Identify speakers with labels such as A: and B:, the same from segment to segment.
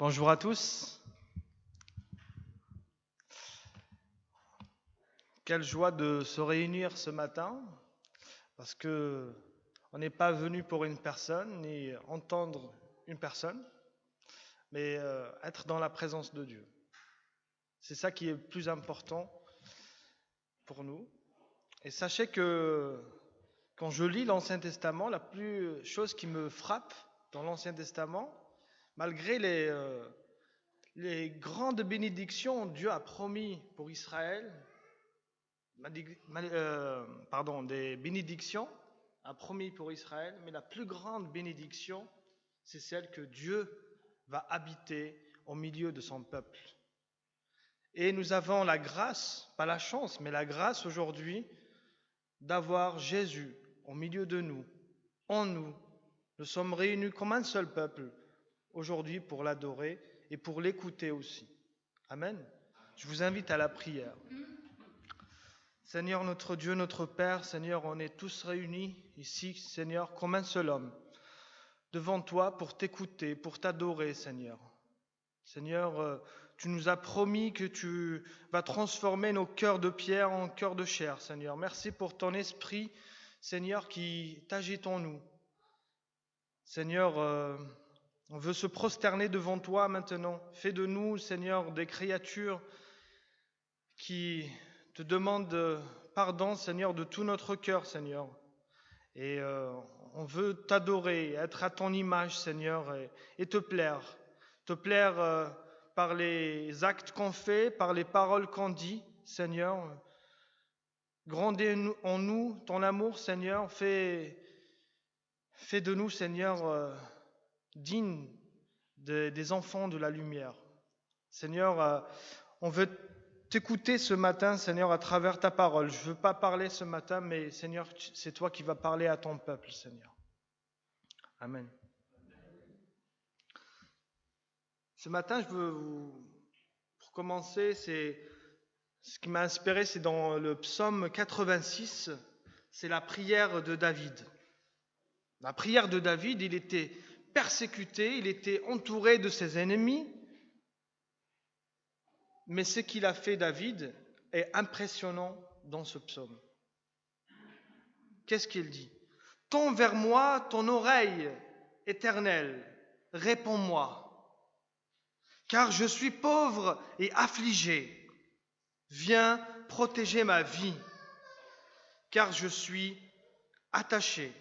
A: Bonjour à tous. Quelle joie de se réunir ce matin, parce que on n'est pas venu pour une personne ni entendre une personne, mais être dans la présence de Dieu. C'est ça qui est le plus important pour nous. Et sachez que quand je lis l'Ancien Testament, la plus chose qui me frappe dans l'Ancien Testament, malgré les grandes bénédictions Dieu a promis pour Israël, des bénédictions a promis pour Israël, mais la plus grande bénédiction, c'est celle que Dieu va habiter au milieu de son peuple. Et nous avons la grâce, pas la chance, mais la grâce aujourd'hui d'avoir Jésus au milieu de nous, en nous. Nous sommes réunis comme un seul peuple aujourd'hui pour l'adorer et pour l'écouter aussi. Amen. Je vous invite à la prière. Seigneur notre Dieu, notre Père, Seigneur, on est tous réunis ici, Seigneur, comme un seul homme, devant toi pour t'écouter, pour t'adorer, Seigneur. Seigneur, tu nous as promis que tu vas transformer nos cœurs de pierre en cœurs de chair, Seigneur. Merci pour ton esprit, Seigneur, qui t'agite en nous. Seigneur, on veut se prosterner devant toi maintenant. Fais de nous, Seigneur, des créatures qui te demandent pardon, Seigneur, de tout notre cœur, Seigneur. Et on veut t'adorer, être à ton image, Seigneur, et te plaire. Te plaire par les actes qu'on fait, par les paroles qu'on dit, Seigneur. Grandis en nous ton amour, Seigneur. Fais de nous, Seigneur, dignes des enfants de la lumière. Seigneur, on veut t'écouter ce matin, Seigneur, à travers ta parole. Je ne veux pas parler ce matin, mais Seigneur, c'est toi qui vas parler à ton peuple, Seigneur. Amen. Ce matin, pour commencer, ce qui m'a inspiré, c'est dans le psaume 86, c'est la prière de David. La prière de David, il était persécuté, il était entouré de ses ennemis, mais ce qu'il a fait, David, est impressionnant dans ce psaume. Qu'est-ce qu'il dit ? « Tends vers moi ton oreille éternelle, réponds-moi, car je suis pauvre et affligé. Viens protéger ma vie, car je suis attaché.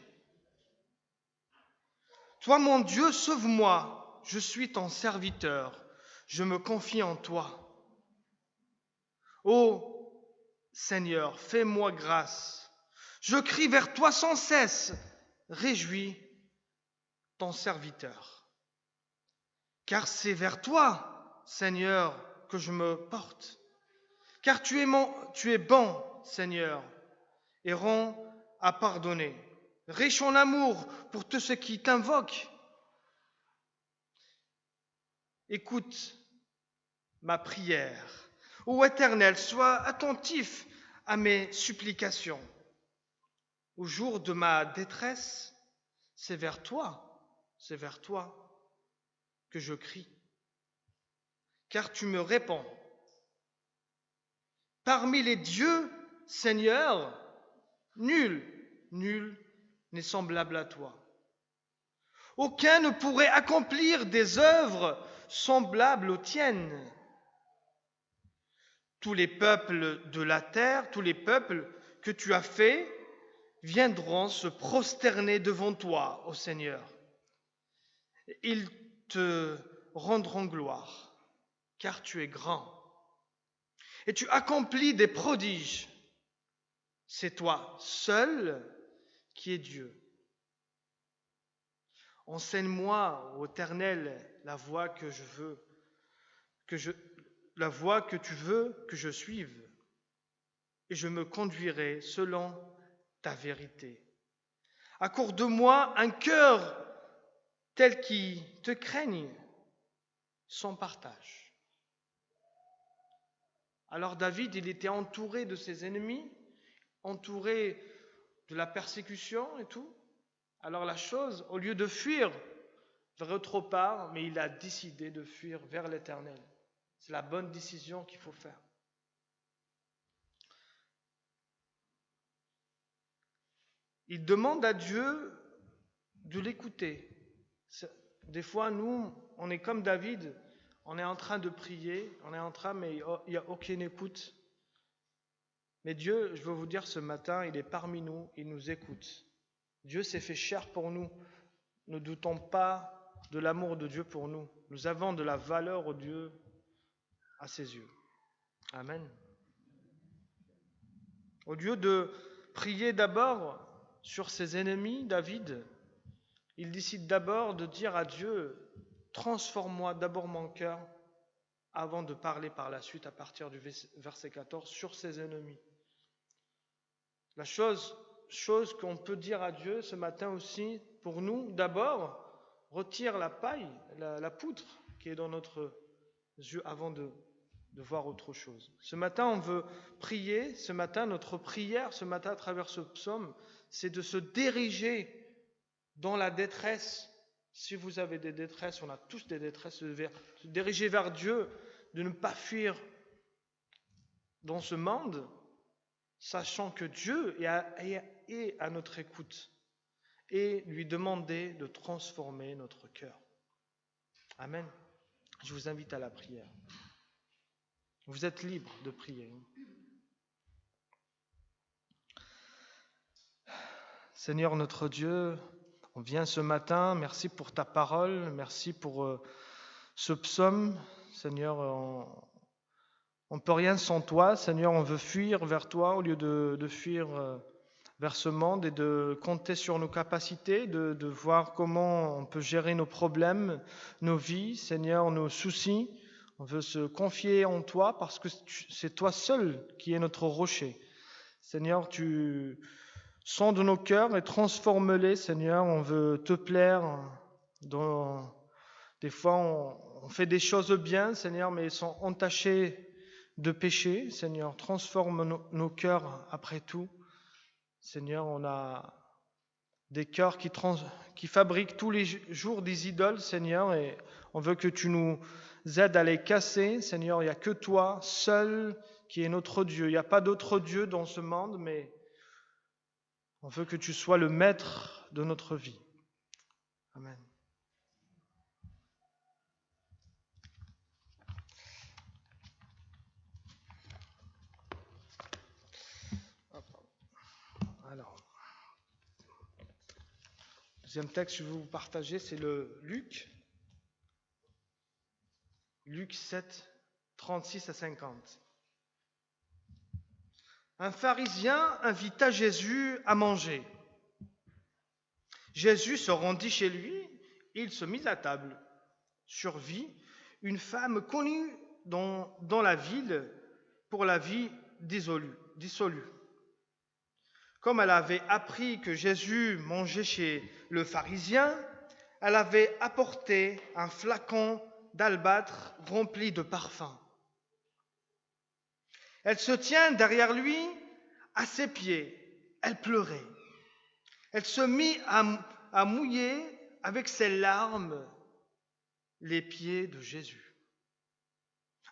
A: Toi, mon Dieu, sauve-moi, je suis ton serviteur, je me confie en toi. Ô Seigneur, fais-moi grâce. Je crie vers toi sans cesse. Réjouis ton serviteur. Car c'est vers toi, Seigneur, que je me porte. Car tu es bon, Seigneur, et rond à pardonner. Riche en amour pour tous ceux qui t'invoquent. Écoute ma prière. Ô Éternel, sois attentif à mes supplications. Au jour de ma détresse, c'est vers toi que je crie. Car tu me réponds. Parmi les dieux, Seigneur, nul n'est semblable à toi. Aucun ne pourrait accomplir des œuvres semblables aux tiennes. Tous les peuples de la terre, tous les peuples que tu as faits, viendront se prosterner devant toi, ô Seigneur. Ils te rendront gloire, car tu es grand. Et tu accomplis des prodiges. C'est toi seul qui es Dieu. Enseigne-moi, ô Éternel, la voie que tu veux que je suive, et je me conduirai selon ta vérité. Accorde-moi un cœur tel qui te craigne, sans partage. Alors David, il était entouré de ses ennemis, entouré de la persécution et tout. Alors la chose, au lieu de fuir, vers autre part, mais il a décidé de fuir vers l'Éternel. C'est la bonne décision qu'il faut faire. Il demande à Dieu de l'écouter. Des fois, nous, on est comme David, on est en train de prier, mais il n'y a aucune écoute. Mais Dieu, je veux vous dire ce matin, il est parmi nous, il nous écoute. Dieu s'est fait chair pour nous. Ne doutons pas de l'amour de Dieu pour nous. Nous avons de la valeur au Dieu à ses yeux. Amen. Au lieu de prier d'abord sur ses ennemis, David, il décide d'abord de dire à Dieu, transforme-moi d'abord mon cœur avant de parler par la suite à partir du verset 14 sur ses ennemis. La chose qu'on peut dire à Dieu ce matin aussi, pour nous, d'abord, retire la paille, la poutre qui est dans notre yeux avant de voir autre chose. Ce matin, on veut prier, notre prière, à travers ce psaume, c'est de se diriger dans la détresse. Si vous avez des détresses, on a tous des détresses, de se diriger vers Dieu, de ne pas fuir dans ce monde, sachant que Dieu est à notre écoute, et lui demander de transformer notre cœur. Amen. Je vous invite à la prière. Vous êtes libre de prier. Seigneur notre Dieu, on vient ce matin, merci pour ta parole, merci pour ce psaume. Seigneur, on ne peut rien sans toi. Seigneur, on veut fuir vers toi au lieu de fuir vers ce monde et de compter sur nos capacités, de voir comment on peut gérer nos problèmes, nos vies, Seigneur, nos soucis. On veut se confier en toi parce que c'est toi seul qui es notre rocher. Seigneur, tu sondes nos cœurs et transforme-les, Seigneur. On veut te plaire. Des fois, on fait des choses bien, Seigneur, mais elles sont entachées de péché. Seigneur, transforme nos cœurs après tout. Seigneur, on a des cœurs qui fabriquent tous les jours des idoles, Seigneur, et on veut que tu nous aides à les casser. Seigneur, il n'y a que toi seul qui est notre Dieu. Il n'y a pas d'autre Dieu dans ce monde, mais on veut que tu sois le maître de notre vie. Amen. Alors, le deuxième texte que je vais vous partager, c'est le Luc 7, 36 à 50. Un pharisien invita Jésus à manger. Jésus se rendit chez lui et il se mit à table. Survit une femme connue dans la ville pour la vie dissolue. Comme elle avait appris que Jésus mangeait chez le pharisien, elle avait apporté un flacon d'albâtre rempli de parfum. Elle se tient derrière lui, à ses pieds. Elle pleurait. Elle se mit à mouiller avec ses larmes les pieds de Jésus.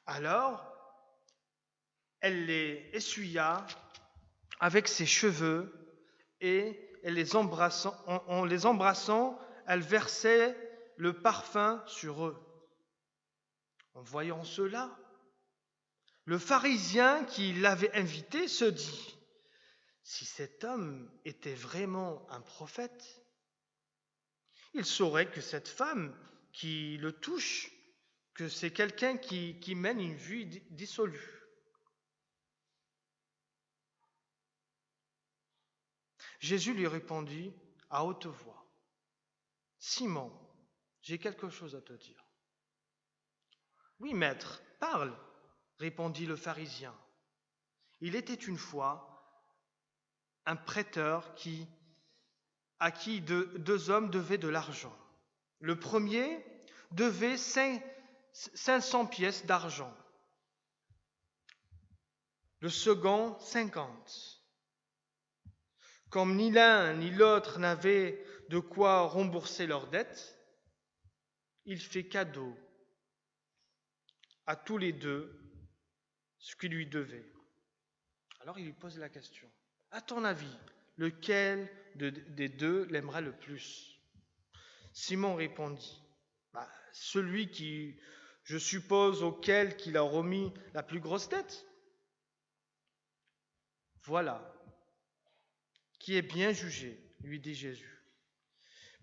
A: Alors, elle les essuya avec ses cheveux et en les embrassant, elle versait le parfum sur eux. En voyant cela, le pharisien qui l'avait invité se dit, si cet homme était vraiment un prophète, il saurait que cette femme qui le touche, que c'est quelqu'un qui mène une vie dissolue. Jésus lui répondit à haute voix, Simon, j'ai quelque chose à te dire. Oui, maître, parle, répondit le pharisien. Il était une fois un prêteur à qui deux hommes devaient de l'argent. Le premier devait 500 pièces d'argent. Le second, 50. Comme ni l'un ni l'autre n'avaient de quoi rembourser leurs dettes, il fait cadeau à tous les deux ce qui lui devait. Alors il lui pose la question, à ton avis, lequel des deux l'aimerait le plus? Simon répondit, celui qui, je suppose, auquel qu'il a remis la plus grosse dette. Voilà, qui est bien jugé, lui dit Jésus.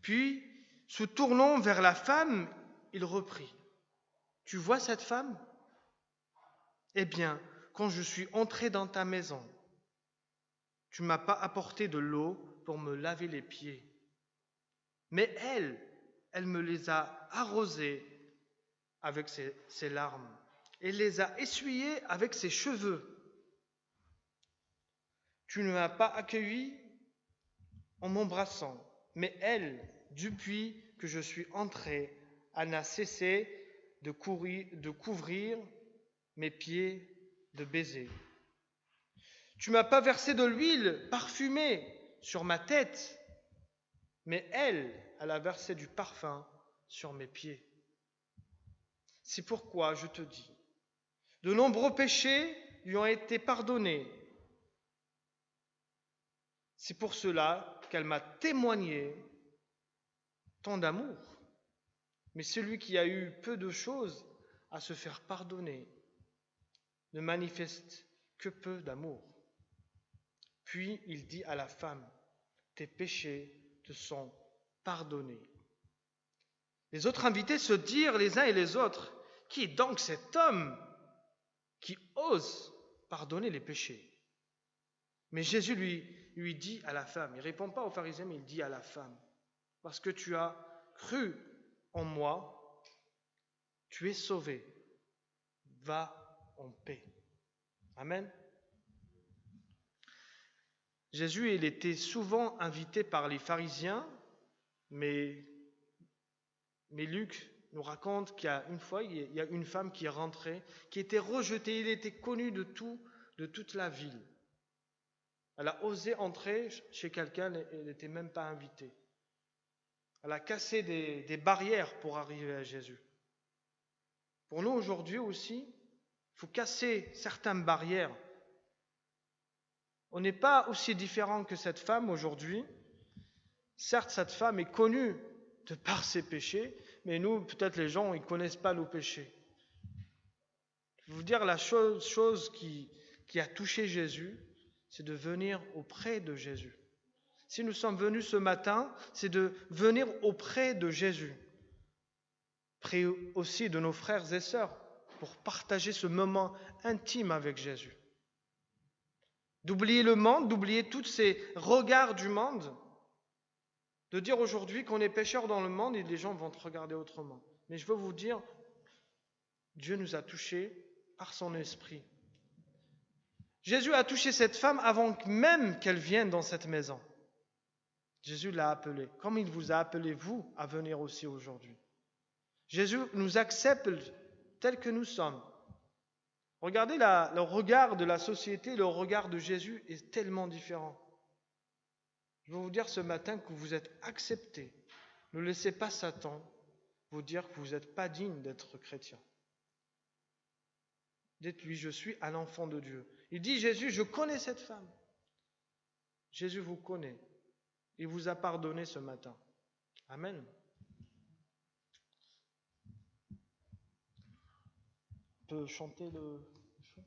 A: Puis, se tournant vers la femme, il reprit, tu vois cette femme? Eh bien, quand je suis entré dans ta maison, tu ne m'as pas apporté de l'eau pour me laver les pieds. Mais elle me les a arrosés avec ses larmes et les a essuyés avec ses cheveux. Tu ne m'as pas accueilli en m'embrassant, mais elle, depuis que je suis entré, elle n'a cessé de couvrir mes pieds de baisers. Tu ne m'as pas versé de l'huile parfumée sur ma tête, mais elle a versé du parfum sur mes pieds. C'est pourquoi je te dis, de nombreux péchés lui ont été pardonnés. C'est pour cela qu'elle m'a témoigné tant d'amour. Mais celui qui a eu peu de choses à se faire pardonner ne manifeste que peu d'amour. Puis il dit à la femme, tes péchés te sont pardonnés. Les autres invités se dirent les uns et les autres, qui est donc cet homme qui ose pardonner les péchés? Mais Jésus lui dit à la femme, il ne répond pas aux pharisiens, mais il dit à la femme, parce que tu as cru en moi, tu es sauvé, va en paix. Amen. Jésus, il était souvent invité par les pharisiens, mais Luc nous raconte qu'il y a une fois, il y a une femme qui est rentrée, qui était rejetée, il était connu de toute la ville. Elle a osé entrer chez quelqu'un, elle n'était même pas invitée. Elle a cassé des barrières pour arriver à Jésus. Pour nous aujourd'hui aussi, il faut casser certaines barrières. On n'est pas aussi différent que cette femme aujourd'hui. Certes, cette femme est connue de par ses péchés, mais nous, peut-être les gens, ils ne connaissent pas nos péchés. Je vais vous dire la chose qui a touché Jésus, c'est de venir auprès de Jésus. Si nous sommes venus ce matin, c'est de venir auprès de Jésus. Près aussi de nos frères et sœurs pour partager ce moment intime avec Jésus. D'oublier le monde, d'oublier tous ces regards du monde, de dire aujourd'hui qu'on est pécheurs dans le monde et les gens vont te regarder autrement. Mais je veux vous dire, Dieu nous a touchés par son esprit. Jésus a touché cette femme avant même qu'elle vienne dans cette maison. Jésus l'a appelée, comme il vous a appelé, vous, à venir aussi aujourd'hui. Jésus nous accepte tels que nous sommes. Regardez le regard de la société, le regard de Jésus est tellement différent. Je veux vous dire ce matin que vous êtes acceptés. Ne laissez pas Satan vous dire que vous n'êtes pas digne d'être chrétien. Dites-lui, je suis un enfant de Dieu. Il dit, Jésus, je connais cette femme. Jésus vous connaît. Il vous a pardonné ce matin. Amen. On peut chanter le chant.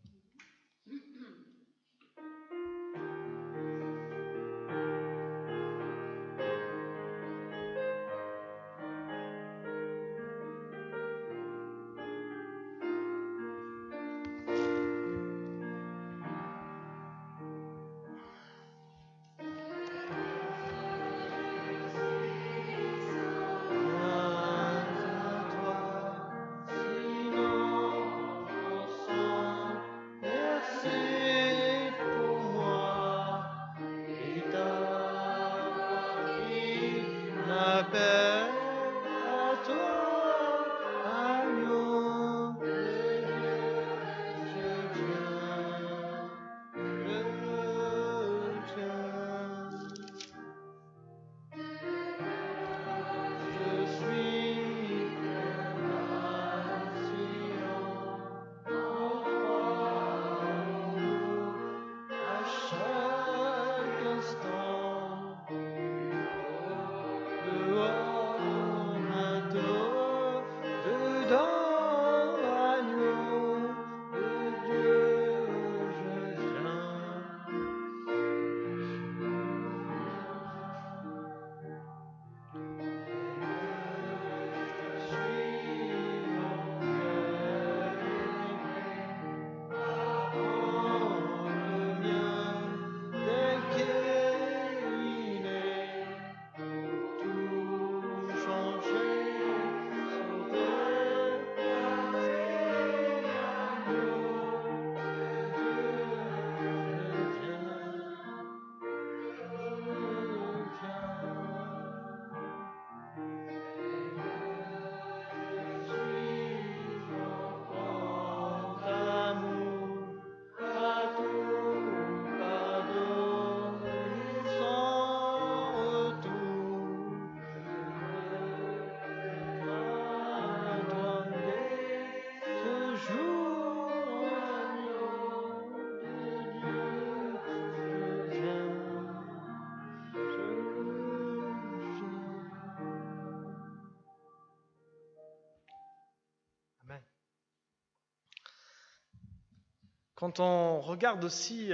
A: Quand on regarde aussi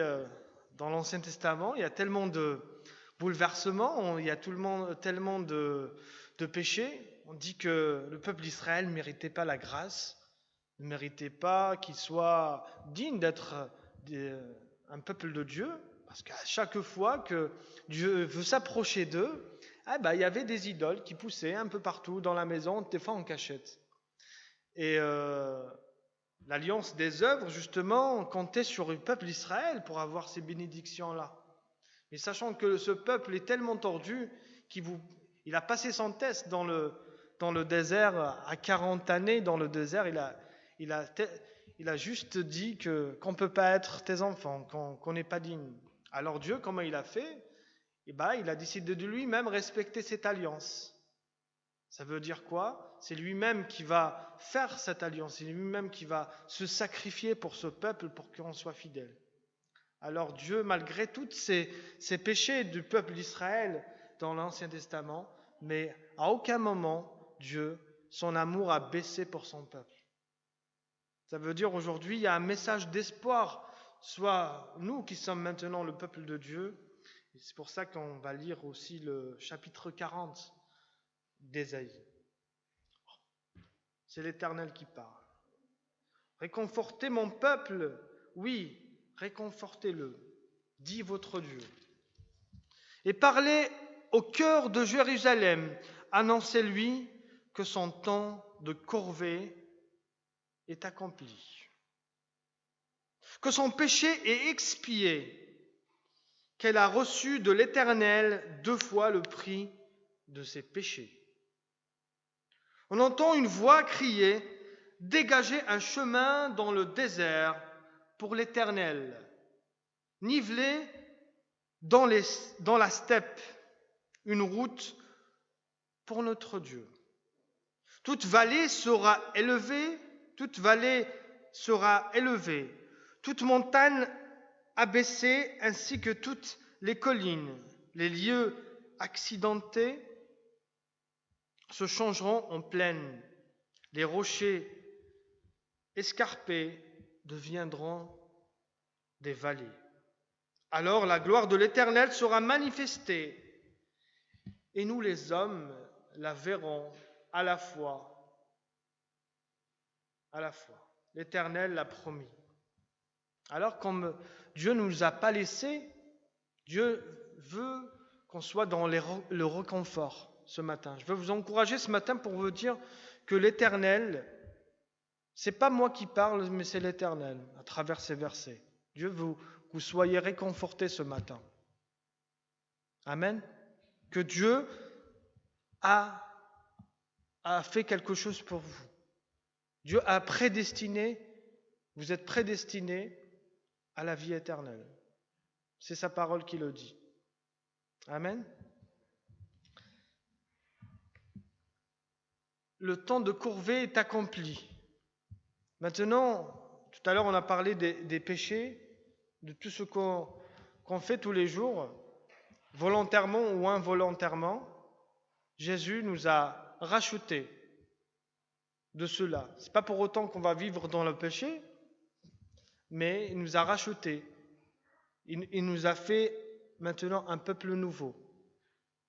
A: dans l'Ancien Testament, il y a tellement de bouleversements, il y a tellement de péchés. On dit que le peuple d'Israël ne méritait pas la grâce, ne méritait pas qu'il soit digne d'être un peuple de Dieu, parce qu'à chaque fois que Dieu veut s'approcher d'eux, il y avait des idoles qui poussaient un peu partout dans la maison, des fois en cachette. Et l'alliance des œuvres, justement, comptait sur le peuple d'Israël pour avoir ces bénédictions-là. Mais sachant que ce peuple est tellement tordu qu'il a passé son test dans le désert, à 40 années dans le désert, il a juste dit qu'on ne peut pas être tes enfants, qu'on n'est pas digne. Alors Dieu, comment il a fait? Il a décidé de lui-même respecter cette alliance. Ça veut dire quoi? C'est lui-même qui va faire cette alliance, c'est lui-même qui va se sacrifier pour ce peuple pour qu'on soit fidèle. Alors Dieu, malgré tous ces péchés du peuple d'Israël dans l'Ancien Testament, mais à aucun moment, Dieu, son amour a baissé pour son peuple. Ça veut dire aujourd'hui, il y a un message d'espoir, soit nous qui sommes maintenant le peuple de Dieu, et c'est pour ça qu'on va lire aussi le chapitre 40 d'Ésaïe. C'est l'Éternel qui parle. Réconfortez mon peuple, oui, réconfortez-le, dit votre Dieu. Et parlez au cœur de Jérusalem, annoncez-lui que son temps de corvée est accompli, que son péché est expié, qu'elle a reçu de l'Éternel 2 fois le prix de ses péchés. On entend une voix crier « Dégagez un chemin dans le désert pour l'Éternel, nivelez dans la steppe une route pour notre Dieu. Toute vallée sera élevée, toute montagne abaissée, ainsi que toutes les collines, les lieux accidentés se changeront en plaine, les rochers escarpés deviendront des vallées. Alors la gloire de l'Éternel sera manifestée, et nous les hommes la verrons à la fois. L'Éternel l'a promis. Alors comme Dieu ne nous a pas laissés, Dieu veut qu'on soit dans le réconfort ce matin. Je veux vous encourager ce matin pour vous dire que l'Éternel, c'est pas moi qui parle, mais c'est l'Éternel à travers ces versets. Dieu veut que vous soyez réconfortés ce matin. Amen. Que Dieu a fait quelque chose pour vous. Dieu a prédestiné, vous êtes prédestinés à la vie éternelle. C'est sa parole qui le dit. Amen. Le temps de corvée est accompli. Maintenant, tout à l'heure on a parlé des péchés, de tout ce qu'on fait tous les jours, volontairement ou involontairement. Jésus nous a rachetés de cela. Ce n'est pas pour autant qu'on va vivre dans le péché, mais il nous a rachetés. Il nous a fait maintenant un peuple nouveau,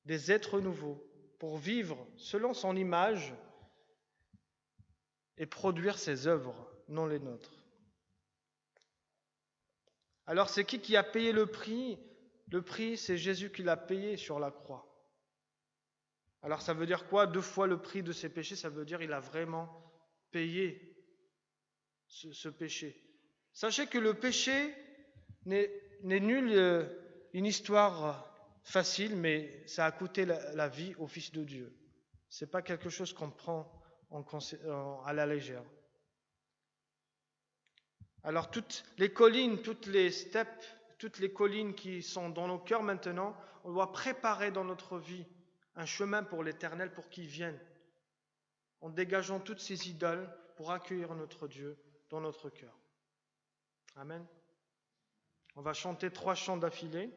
A: des êtres nouveaux, pour vivre selon son image et produire ses œuvres, non les nôtres. Alors c'est qui a payé le prix? Le prix, c'est Jésus qui l'a payé sur la croix. Alors ça veut dire quoi? 2 fois le prix de ses péchés, ça veut dire qu'il a vraiment payé ce péché. Sachez que le péché n'est nul une histoire facile, mais ça a coûté la vie au Fils de Dieu. Ce n'est pas quelque chose qu'on prend à la légère. Alors toutes les collines, toutes les steppes, toutes les collines qui sont dans nos cœurs maintenant, on doit préparer dans notre vie un chemin pour l'Éternel pour qu'il vienne, en dégageant toutes ces idoles pour accueillir notre Dieu dans notre cœur. Amen. On va chanter 3 chants d'affilée.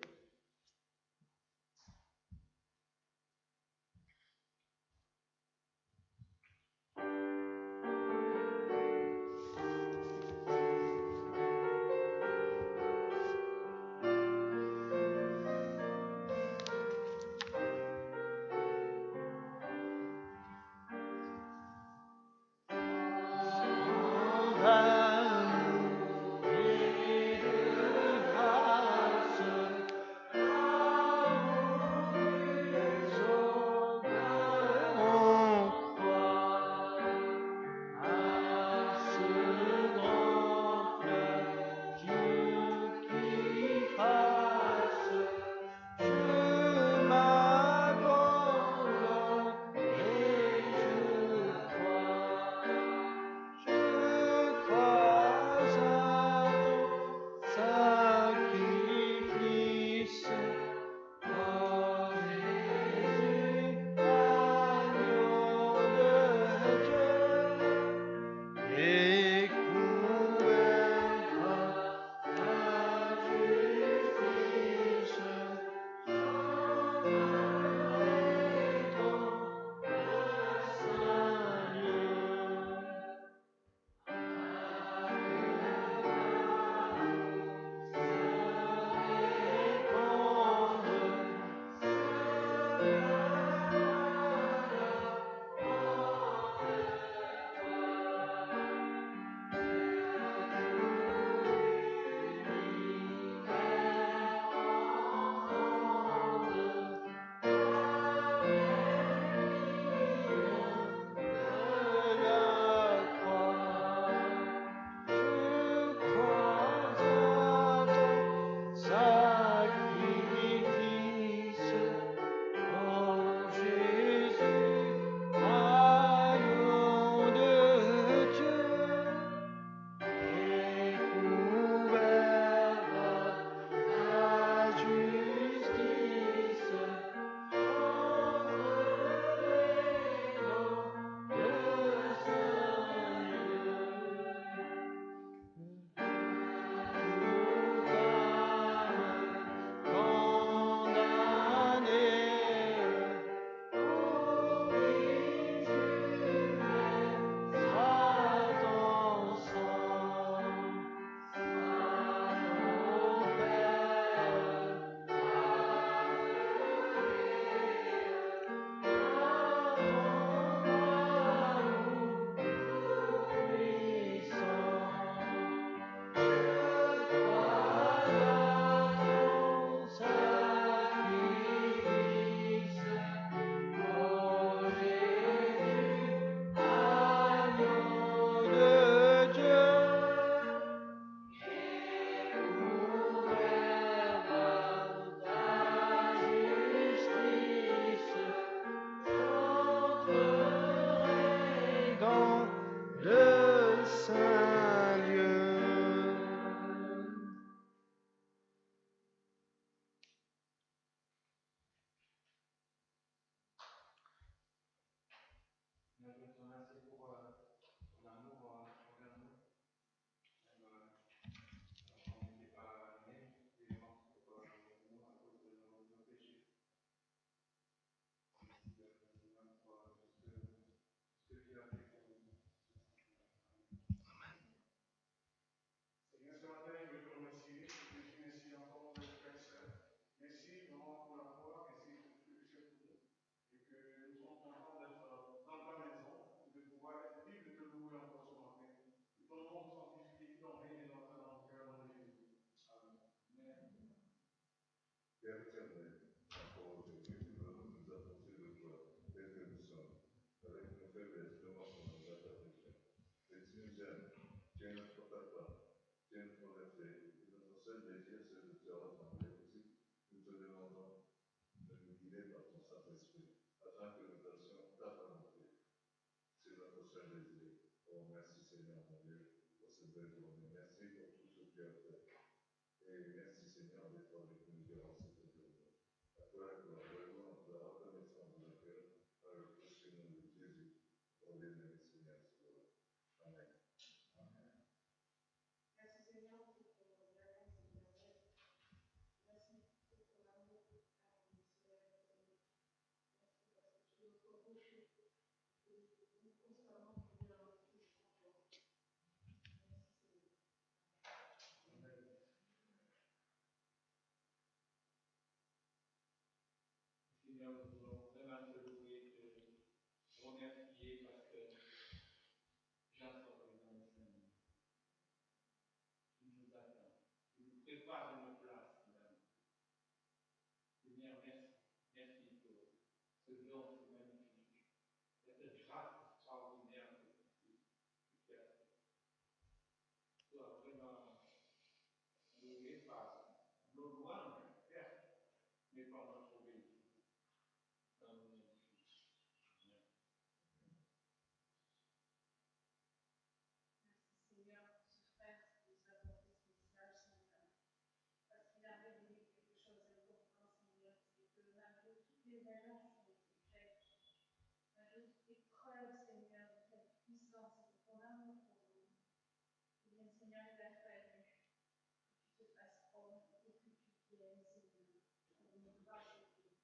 B: avec nos faiblesses, nos manquements, nos imperfections. Mais tu nous aimes, tu es notre papa, tu es notre berger, et notre seul désir, c'est de te ressembler aussi. Nous te demandons de nous guider par ton Saint-Esprit, afin que nous fassions ta volonté. C'est notre seul désir. Oh, merci Seigneur, mon Dieu, pour cette belle journée. Merci pour tout ce que tu as fait. Et merci Seigneur d'être avec nous durant cette journée. À toi la gloire, la louange, la reconnaissance de notre cœur, par le précieux nom de Jésus, pour bien-aimé Seigneur. Amen.
C: Amen. Merci Seigneur pour ton bienveillance et bienveillance. Merci pour ton amour à nous. Merci parce que tu es notre rocher et nous constamment trouver un refuge en toi. Merci Seigneur. Amen. Seigneur, nous voulons vraiment te louer, te remercier parce que j'entends dans le Seigneur. Tu nous attends. Tu nous prépares une place, Seigneur, merci. Merci pour ce don si magnifique. Cette grâce extraordinaire que tu as fait. Tu dois vraiment louer par nos louanges, certes, mais par notre obéissance. Dans le nom de Jésus. Merci Seigneur pour ce frère qui nous a apporté ce message ce matin. Parce qu'il a révélé quelque chose d'important, Seigneur, c'est que malgré toutes les erreurs qui ont été faites, malgré toutes les preuves, Seigneur, de ta puissance et de ton amour pour nous, eh bien, Seigneur, il a fallu que tu te fasses homme et que tu viennes, Seigneur, pour nous racheter,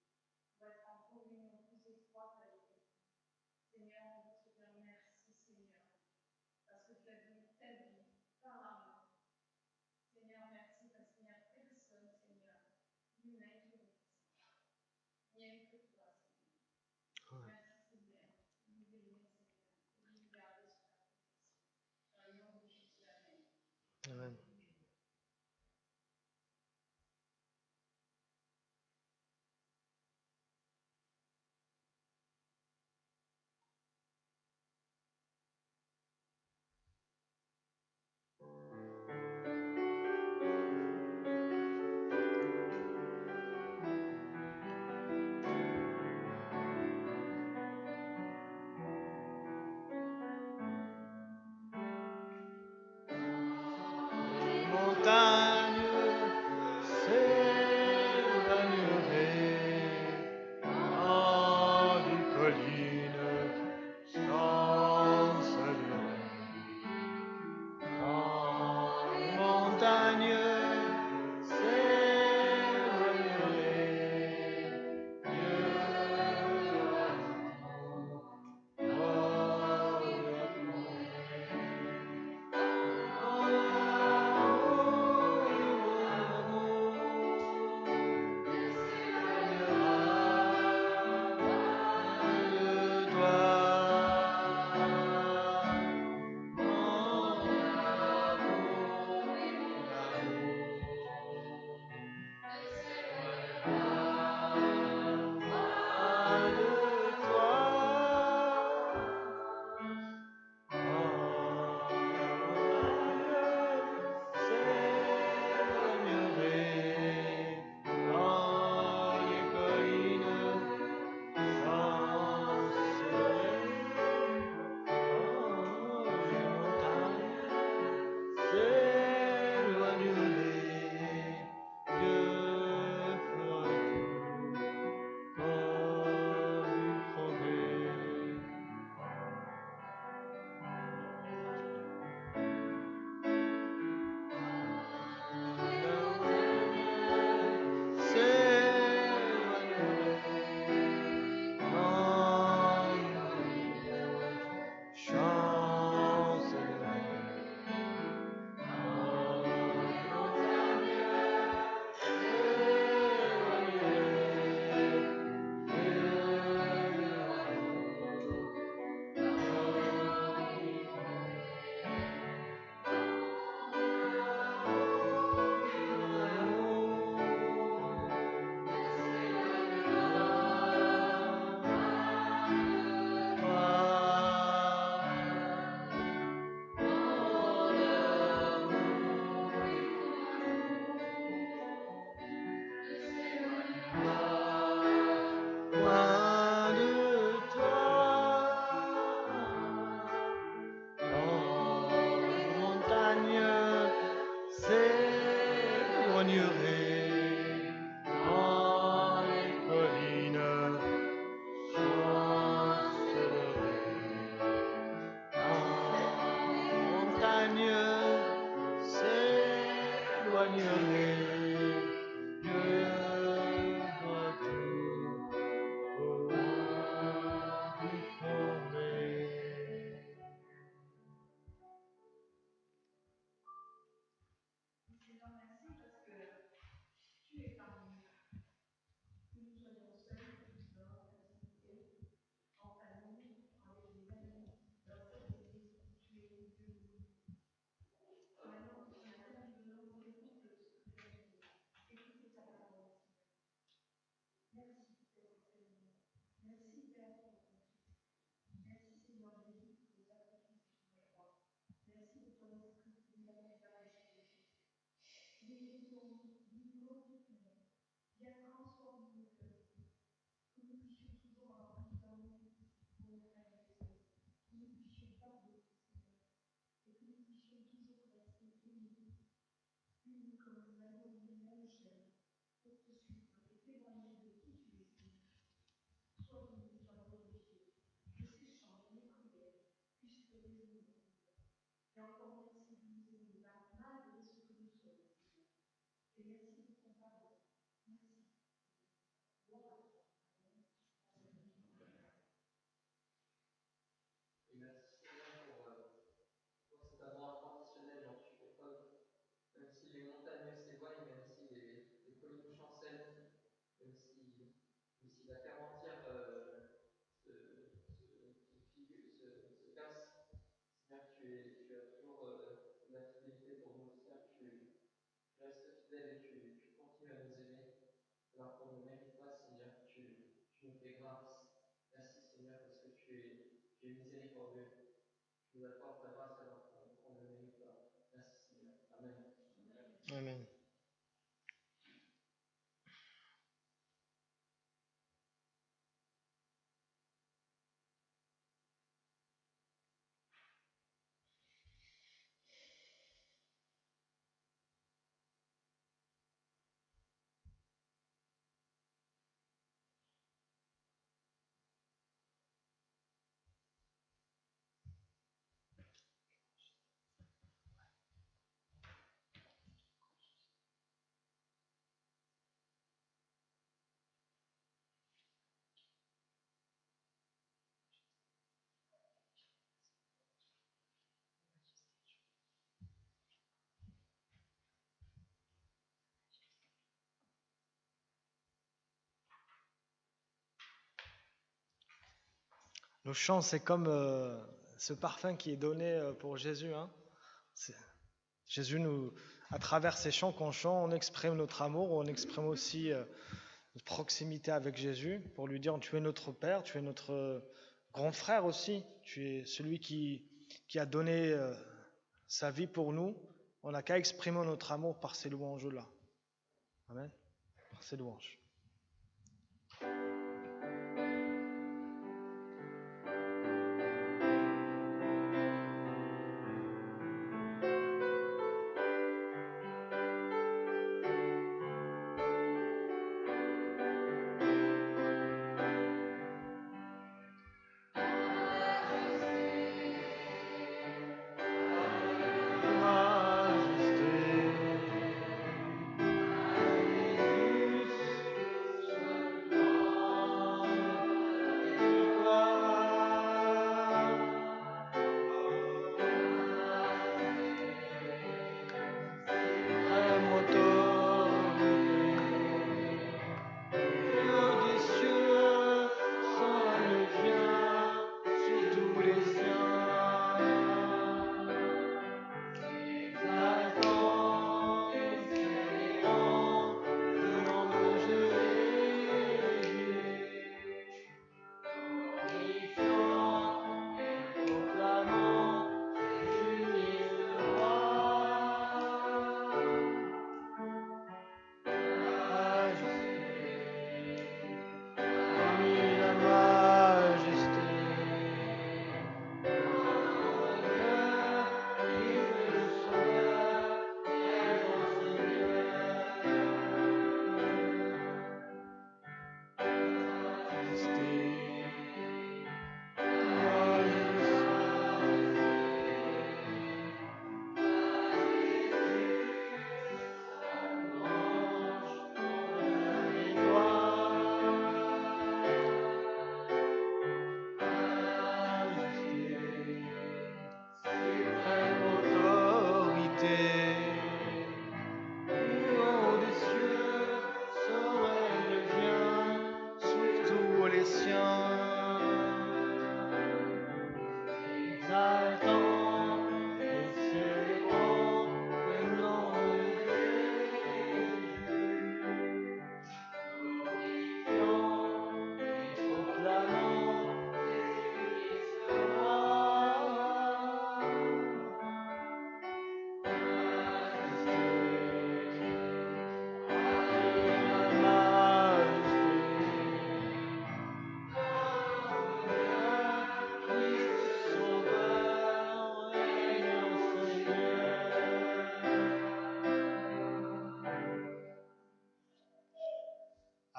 C: pour être en communion plus étroite avec nous. Seigneur, on veut te dire merci, Seigneur, parce que tu as donné ta vie par amour. Seigneur, merci parce qu'il n'y a personne, Seigneur, qui n'aime que toi. Rien que toi, Seigneur.
A: s'éloignerait dans les collines, chancellerait dans les montagnes, s'éloignerait. Dieu doit tout former.
C: Seigneur, merci parce que tu es parmi nous. Que nous soyons seuls, dans notre activité, en famille, avec des amis, dans cette église, tu es au milieu de nous. Maintenant, ce matin, nous venons pour écouter ce que tu as dit, écouter ta parole. Merci, Père Seigneur. Merci, Père, pour ton Fils. Merci, Seigneur Jésus, pour le sacrifice sur la croix. Merci pour ton esprit qui nous amène vers la Jésus. Viens transformer nos cœurs. Que nous puissions toujours avoir plus d'amour pour nos frères et sœurs. Que nous puissions pardonner, Seigneur. Et que nous puissions toujours rester unis comme nous avons une même chair pour te suivre et témoigner de qui tu es, Seigneur. Sois béni, sois glorifié. Que ces chants et les prières puissent te résonner. Et encore merci de nous aimer malgré ce que nous sommes, Seigneur. Et merci de ton pardon. Merci. Gloire à toi.
D: Et merci Seigneur pour cet amour inconditionnel dont tu fais preuve. Même si les montagnes s'éloignent, même si les collines chancellent, même si la terre entière se casse, Seigneur, tu as toujours de la fidélité pour nous. Seigneur, tu restes fidèle et tu continues à nous aimer. Alors qu'on ne mérite pas, Seigneur, tu nous fais grâce. Merci Seigneur parce que tu es miséricordieux. Tu nous apportes ta grâce alors qu'on ne mérite pas. Merci Seigneur. Amen.
A: Amen. Nos chants, c'est comme ce parfum qui est donné pour Jésus. Hein. Jésus, à travers ces chants qu'on chante, on exprime notre amour, on exprime aussi notre proximité avec Jésus pour lui dire tu es notre Père, tu es notre grand frère aussi, tu es celui qui a donné sa vie pour nous. On n'a qu'à exprimer notre amour par ces louanges-là. Amen. Par ces louanges.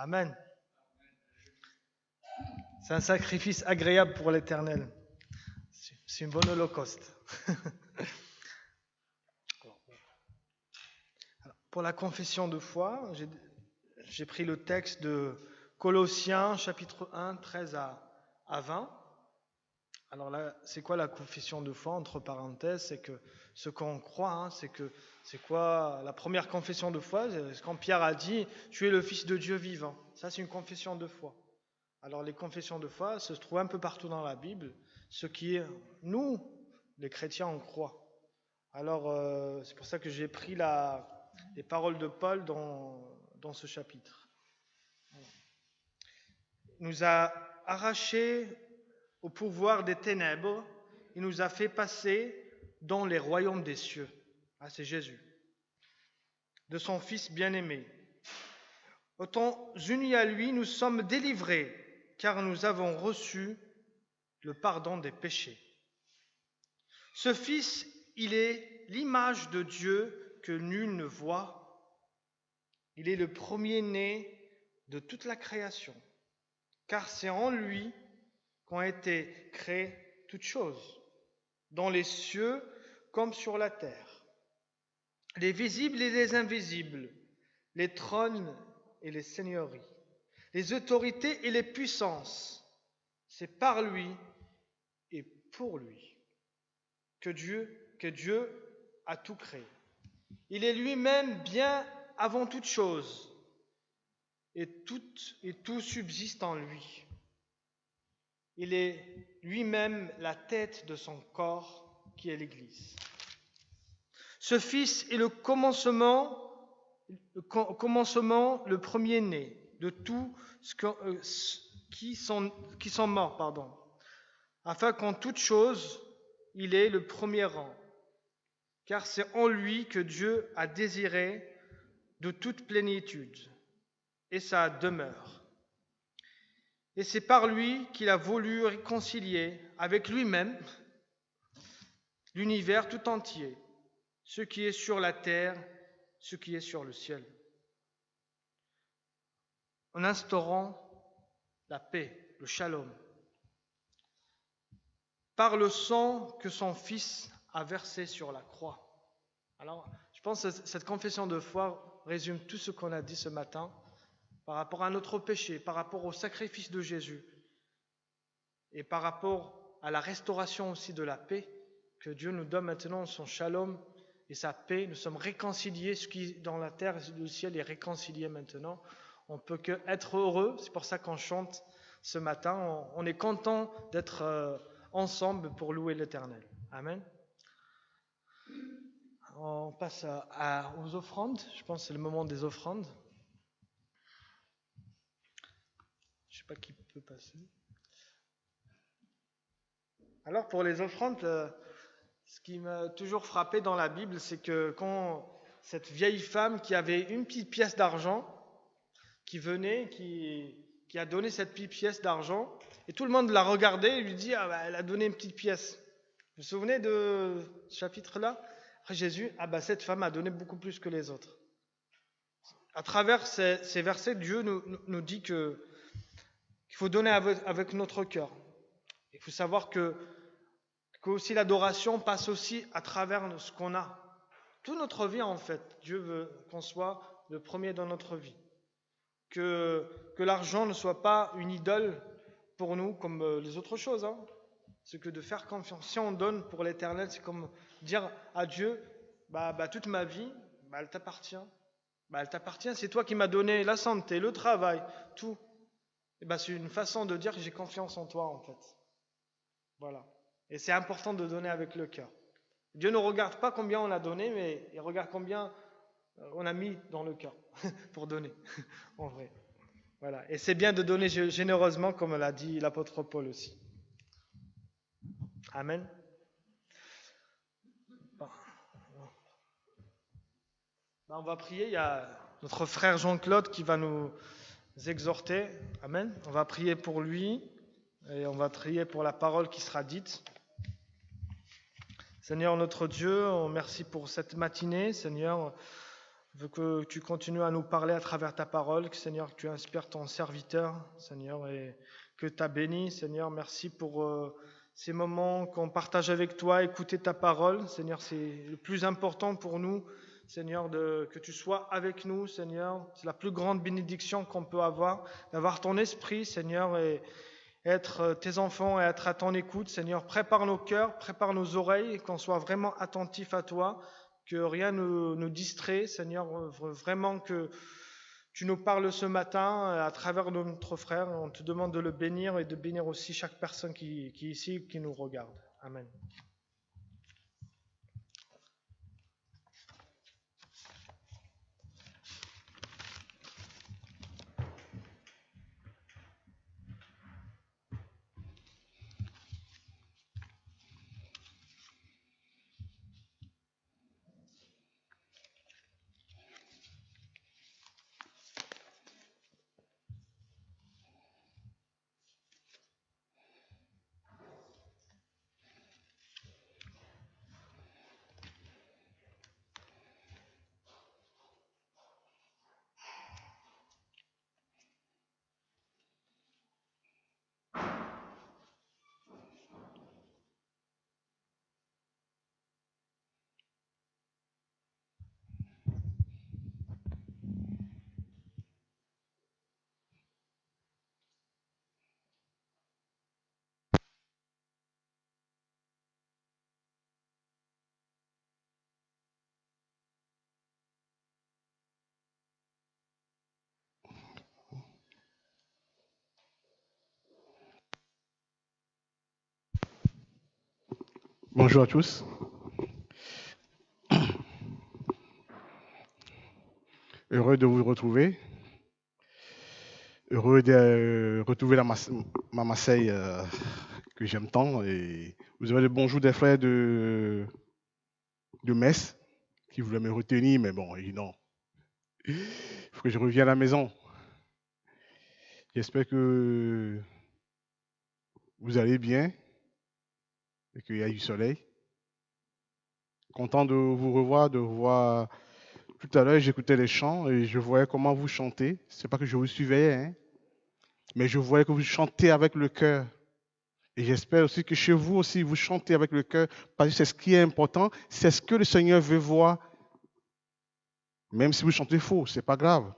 A: Amen. C'est un sacrifice agréable pour l'Éternel. C'est une bonne holocauste. Alors, pour la confession de foi, j'ai pris le texte de Colossiens chapitre 1, 13 à 20. Alors là, c'est quoi la confession de foi, entre parenthèses? C'est que ce qu'on croit, c'est quoi la première confession de foi? C'est quand Pierre a dit « Tu es le Fils de Dieu vivant ». Ça, c'est une confession de foi. Alors les confessions de foi se trouvent un peu partout dans la Bible, ce qui est, nous, les chrétiens, on croit. Alors c'est pour ça que j'ai pris les paroles de Paul dans ce chapitre. Il nous a arrachés au pouvoir des ténèbres, il nous a fait passer dans les royaumes des cieux. Ah, c'est Jésus. De son Fils bien-aimé. Autant unis à lui, nous sommes délivrés, car nous avons reçu le pardon des péchés. Ce Fils, il est l'image de Dieu que nul ne voit. Il est le premier-né de toute la création, car c'est en lui qu'ont été créées toutes choses, dans les cieux comme sur la terre, les visibles et les invisibles, les trônes et les seigneuries, les autorités et les puissances. C'est par lui et pour lui que Dieu a tout créé. Il est lui-même bien avant toute chose, et tout subsiste en lui. Il est lui-même la tête de son corps, qui est l'Église. Ce Fils est le commencement, le premier-né de tous qui sont morts, afin qu'en toute chose, il ait le premier rang. Car c'est en lui que Dieu a désiré de toute plénitude, et ça demeure. Et c'est par lui qu'il a voulu réconcilier avec lui-même l'univers tout entier, ce qui est sur la terre, ce qui est sur le ciel, en instaurant la paix, le shalom, par le sang que son Fils a versé sur la croix. Alors, je pense que cette confession de foi résume tout ce qu'on a dit ce matin par rapport à notre péché, par rapport au sacrifice de Jésus et par rapport à la restauration aussi de la paix que Dieu nous donne maintenant, son shalom et sa paix. Nous sommes réconciliés, ce qui dans la terre et le ciel est réconcilié maintenant. On ne peut qu'être heureux, c'est pour ça qu'on chante ce matin. On est content d'être ensemble pour louer l'Éternel. Amen. On passe aux offrandes. Je pense que c'est le moment des offrandes. Je ne sais pas qui peut passer. Alors pour les offrandes, ce qui m'a toujours frappé dans la Bible, c'est que quand cette vieille femme qui avait une petite pièce d'argent, qui venait, qui a donné cette petite pièce d'argent, et tout le monde la regardait et lui dit elle a donné une petite pièce. Vous vous souvenez de ce chapitre-là? Après Jésus, cette femme a donné beaucoup plus que les autres. À travers ces versets, Dieu nous dit qu'il faut donner avec notre cœur. Il faut savoir que aussi l'adoration passe aussi à travers ce qu'on a. Toute notre vie, en fait, Dieu veut qu'on soit le premier dans notre vie. Que l'argent ne soit pas une idole pour nous comme les autres choses. C'est que de faire confiance. Si on donne pour l'éternel, c'est comme dire à Dieu, toute ma vie, elle t'appartient. Elle t'appartient, c'est toi qui m'as donné la santé, le travail, tout. Et c'est une façon de dire que j'ai confiance en toi, en fait. Voilà. Et c'est important de donner avec le cœur. Dieu ne regarde pas combien on a donné, mais il regarde combien on a mis dans le cœur pour donner, en vrai. Voilà. Et c'est bien de donner généreusement, comme l'a dit l'apôtre Paul aussi. Amen. On va prier. Il y a notre frère Jean-Claude qui va nous exhorter. Amen. On va prier pour lui et on va prier pour la parole qui sera dite. Seigneur notre Dieu, on merci pour cette matinée. Seigneur, Je veux que tu continues à nous parler à travers ta parole, que Seigneur, que tu inspires ton serviteur, Seigneur, et que tu as béni, Seigneur. Merci pour ces moments qu'on partage avec toi, écouter ta parole. Seigneur, c'est le plus important pour nous, Seigneur, que tu sois avec nous, Seigneur. C'est la plus grande bénédiction qu'on peut avoir, d'avoir ton esprit, Seigneur, et être tes enfants et être à ton écoute. Seigneur, prépare nos cœurs, prépare nos oreilles, et qu'on soit vraiment attentifs à toi, que rien ne nous distrait, Seigneur, vraiment que tu nous parles ce matin à travers notre frère. On te demande de le bénir et de bénir aussi chaque personne qui est ici, qui nous regarde. Amen.
E: Bonjour à tous. Heureux de vous retrouver. Heureux de retrouver ma Marseille que j'aime tant. Et vous avez le bonjour des frères de Metz qui voulaient me retenir, mais bon, non. Il faut que je revienne à la maison. J'espère que vous allez bien et qu'il y a du soleil. Content de vous revoir, de voir. Tout à l'heure, j'écoutais les chants et je voyais comment vous chantez. C'est pas que je vous suivais, hein, mais je voyais que vous chantez avec le cœur. Et j'espère aussi que chez vous aussi, vous chantez avec le cœur, parce que c'est ce qui est important, c'est ce que le Seigneur veut voir. Même si vous chantez faux, c'est pas grave.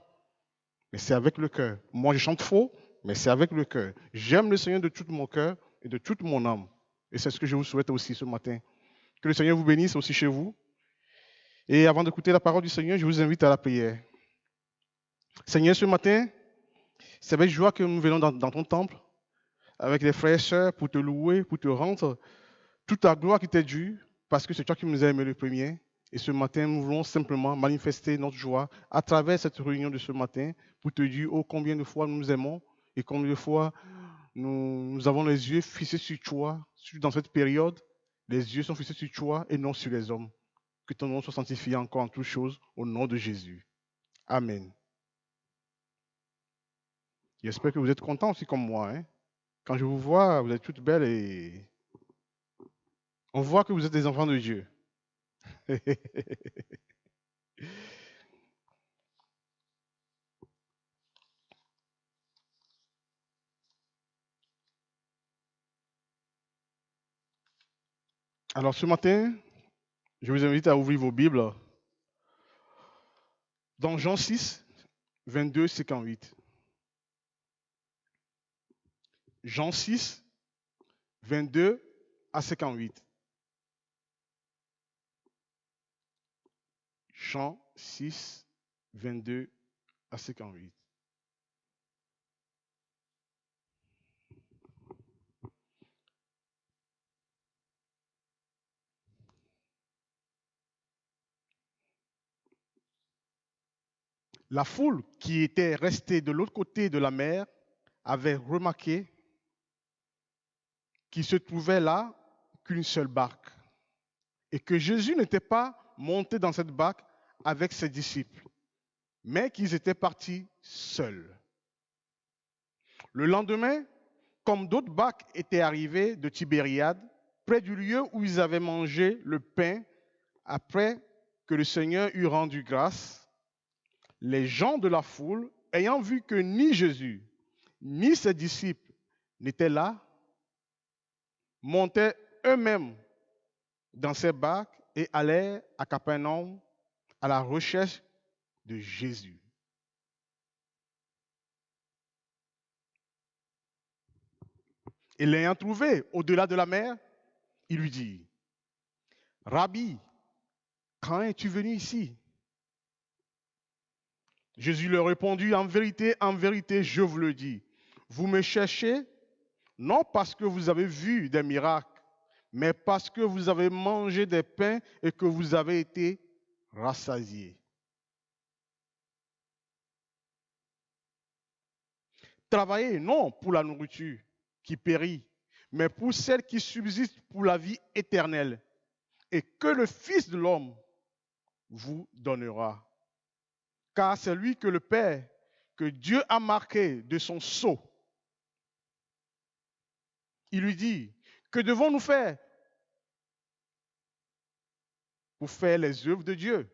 E: Mais c'est avec le cœur. Moi, je chante faux, mais c'est avec le cœur. J'aime le Seigneur de tout mon cœur et de toute mon âme. Et c'est ce que je vous souhaite aussi ce matin. Que le Seigneur vous bénisse aussi chez vous. Et avant d'écouter la parole du Seigneur, je vous invite à la prière. Seigneur, ce matin, c'est avec joie que nous venons dans ton temple, avec les frères et sœurs, pour te louer, pour te rendre toute ta gloire qui t'est due, parce que c'est toi qui nous as aimés le premier. Et ce matin, nous voulons simplement manifester notre joie à travers cette réunion de ce matin, pour te dire oh, combien de fois nous nous aimons et combien de fois nous avons les yeux fixés sur toi. Dans cette période, les yeux sont fixés sur toi et non sur les hommes. Que ton nom soit sanctifié encore en toutes choses, au nom de Jésus. Amen. J'espère que vous êtes contents aussi comme moi. Hein? Quand je vous vois, vous êtes toutes belles et on voit que vous êtes des enfants de Dieu. Alors ce matin, je vous invite à ouvrir vos Bibles dans Jean 6, 22, 58. Jean 6, 22 à 58. Jean 6, 22 à 58. La foule qui était restée de l'autre côté de la mer avait remarqué qu'il se trouvait là qu'une seule barque et que Jésus n'était pas monté dans cette barque avec ses disciples, mais qu'ils étaient partis seuls. Le lendemain, comme d'autres barques étaient arrivées de Tibériade, près du lieu où ils avaient mangé le pain après que le Seigneur eut rendu grâce, Les gens de la foule, ayant vu que ni Jésus, ni ses disciples n'étaient là, montaient eux-mêmes dans ces barques et allèrent à Capernaum à la recherche de Jésus. Et l'ayant trouvé au-delà de la mer, il lui dit, Rabbi, quand es-tu venu ici? Jésus leur répondit, en vérité, je vous le dis, vous me cherchez, non parce que vous avez vu des miracles, mais parce que vous avez mangé des pains et que vous avez été rassasiés. Travaillez non pour la nourriture qui périt, mais pour celle qui subsiste pour la vie éternelle, et que le Fils de l'homme vous donnera. Car c'est lui que le Père, que Dieu a marqué de son sceau. Il lui dit, que devons-nous faire pour faire les œuvres de Dieu?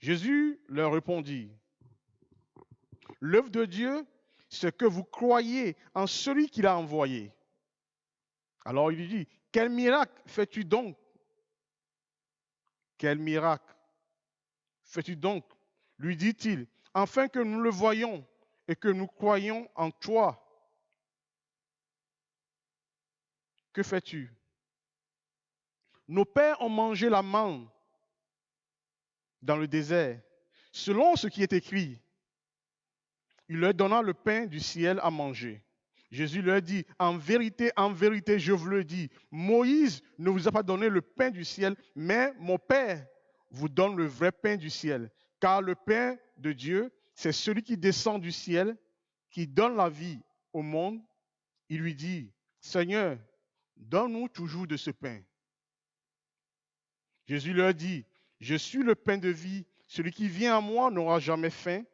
E: Jésus leur répondit, l'œuvre de Dieu, c'est que vous croyez en celui qu'il a envoyé. Alors il lui dit, quel miracle fais-tu donc? Quel miracle fais-tu donc? Lui dit-il, afin que nous le voyions et que nous croyions en toi. Que fais-tu? Nos pères ont mangé la manne dans le désert, selon ce qui est écrit. Il leur donna le pain du ciel à manger. Jésus leur dit, en vérité, je vous le dis, Moïse ne vous a pas donné le pain du ciel, mais mon Père vous donne le vrai pain du ciel. Car le pain de Dieu, c'est celui qui descend du ciel, qui donne la vie au monde. Il lui dit, Seigneur, donne-nous toujours de ce pain. Jésus leur dit, je suis le pain de vie, celui qui vient à moi n'aura jamais faim,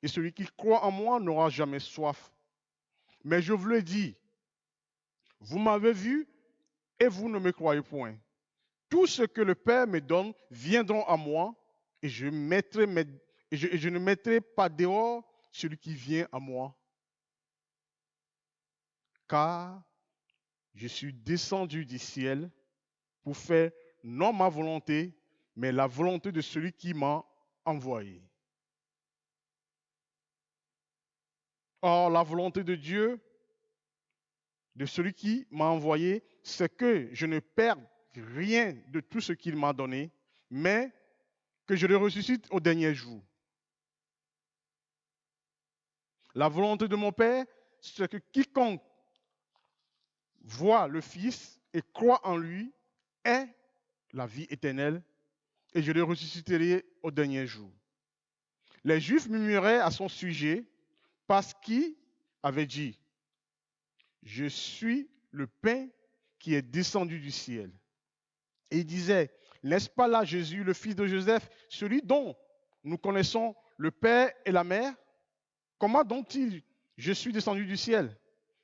E: et celui qui croit en moi n'aura jamais soif. Mais je vous le dis, vous m'avez vu et vous ne me croyez point. Tout ce que le Père me donne viendront à moi, et je ne mettrai pas dehors celui qui vient à moi. Car je suis descendu du ciel pour faire non ma volonté, mais la volonté de celui qui m'a envoyé. Or, la volonté de Dieu, de celui qui m'a envoyé, c'est que je ne perde rien de tout ce qu'il m'a donné, mais que je le ressuscite au dernier jour. La volonté de mon Père, c'est que quiconque voit le Fils et croit en lui ait la vie éternelle, et je le ressusciterai au dernier jour. Les Juifs murmuraient à son sujet parce qu'il avait dit, je suis le pain qui est descendu du ciel. Et il disait, n'est-ce pas là Jésus, le fils de Joseph, celui dont nous connaissons le père et la mère? Comment donc-il, je suis descendu du ciel?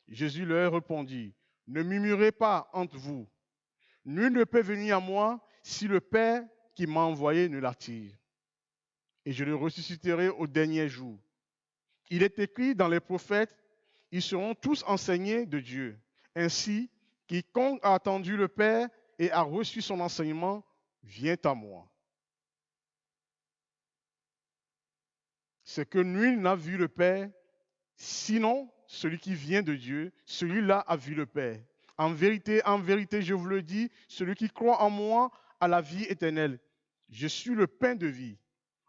E: Jésus leur répondit, ne murmurez pas entre vous. Nul ne peut venir à moi si le Père qui m'a envoyé ne l'attire. Et je le ressusciterai au dernier jour. Il est écrit dans les prophètes, ils seront tous enseignés de Dieu. Ainsi, quiconque a attendu le Père et a reçu son enseignement, vient à moi. C'est que nul n'a vu le Père, sinon celui qui vient de Dieu, celui-là a vu le Père. En vérité, je vous le dis, celui qui croit en moi a la vie éternelle. Je suis le pain de vie.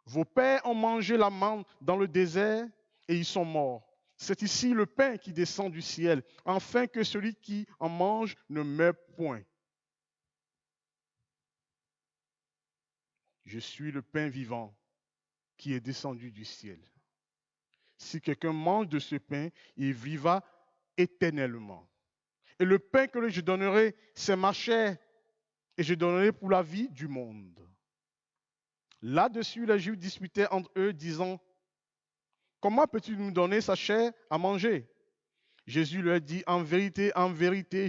E: Vos pères ont mangé la manne dans le désert et ils sont morts. C'est ici le pain qui descend du ciel, afin que celui qui en mange ne meure point. Je suis le pain vivant qui est descendu du ciel. Si quelqu'un mange de ce pain, il vivra éternellement. Et le pain que je donnerai, c'est ma chair, et je donnerai pour la vie du monde. Là-dessus, les Juifs disputaient entre eux, disant, comment peux-tu nous donner sa chair à manger? Jésus leur dit, en vérité,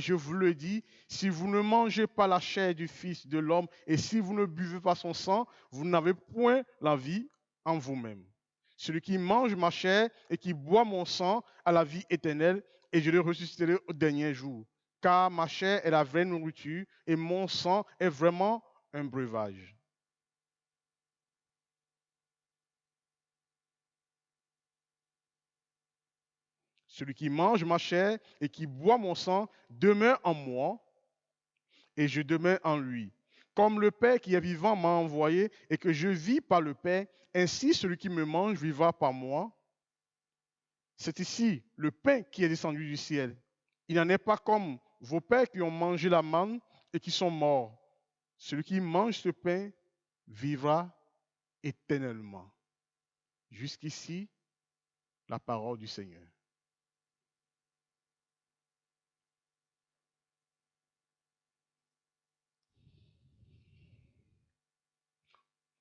E: je vous le dis, si vous ne mangez pas la chair du Fils de l'homme, et si vous ne buvez pas son sang, vous n'avez point la vie en vous-même. Celui qui mange ma chair et qui boit mon sang a la vie éternelle, et je le ressusciterai au dernier jour. Car ma chair est la vraie nourriture et mon sang est vraiment un breuvage. Celui qui mange ma chair et qui boit mon sang demeure en moi et je demeure en lui. Comme le Père qui est vivant m'a envoyé et que je vis par le Père, ainsi celui qui me mange vivra par moi. C'est ici le pain qui est descendu du ciel. Il n'en est pas comme vos pères qui ont mangé la manne et qui sont morts. Celui qui mange ce pain vivra éternellement. Jusqu'ici, la parole du Seigneur.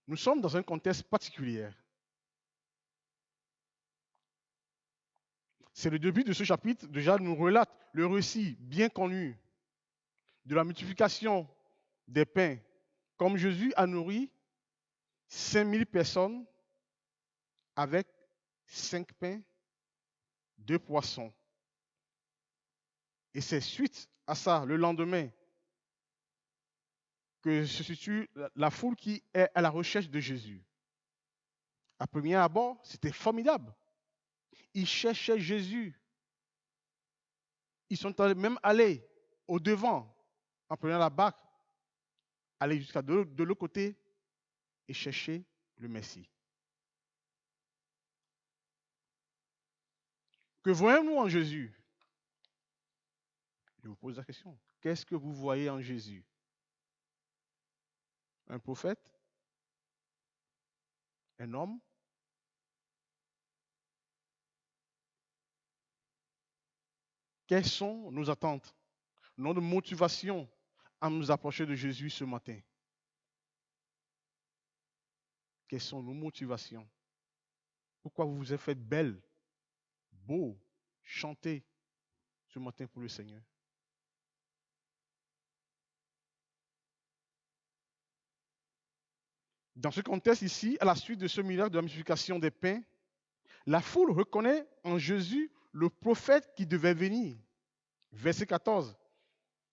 E: Nous sommes dans un contexte particulier. C'est le début de ce chapitre, déjà nous relate le récit bien connu de la multiplication des pains. Comme Jésus a nourri 5000 personnes avec 5 pains, 2 poissons. Et c'est suite à ça, le lendemain, que se situe la foule qui est à la recherche de Jésus. À premier abord, c'était formidable. Ils cherchaient Jésus. Ils sont même allés au devant, en prenant la barque, aller jusqu'à de l'autre côté et chercher le Messie. Que voyons-nous en Jésus? Je vous pose la question. Qu'est-ce que vous voyez en Jésus? Un prophète? Un homme? Quelles sont nos attentes, notre motivation à nous approcher de Jésus ce matin? Quelles sont nos motivations? Pourquoi vous vous êtes fait belle, beau, chanter ce matin pour le Seigneur? Dans ce contexte ici, à la suite de ce miracle de la multiplication des pains, la foule reconnaît en Jésus le prophète qui devait venir. Verset 14.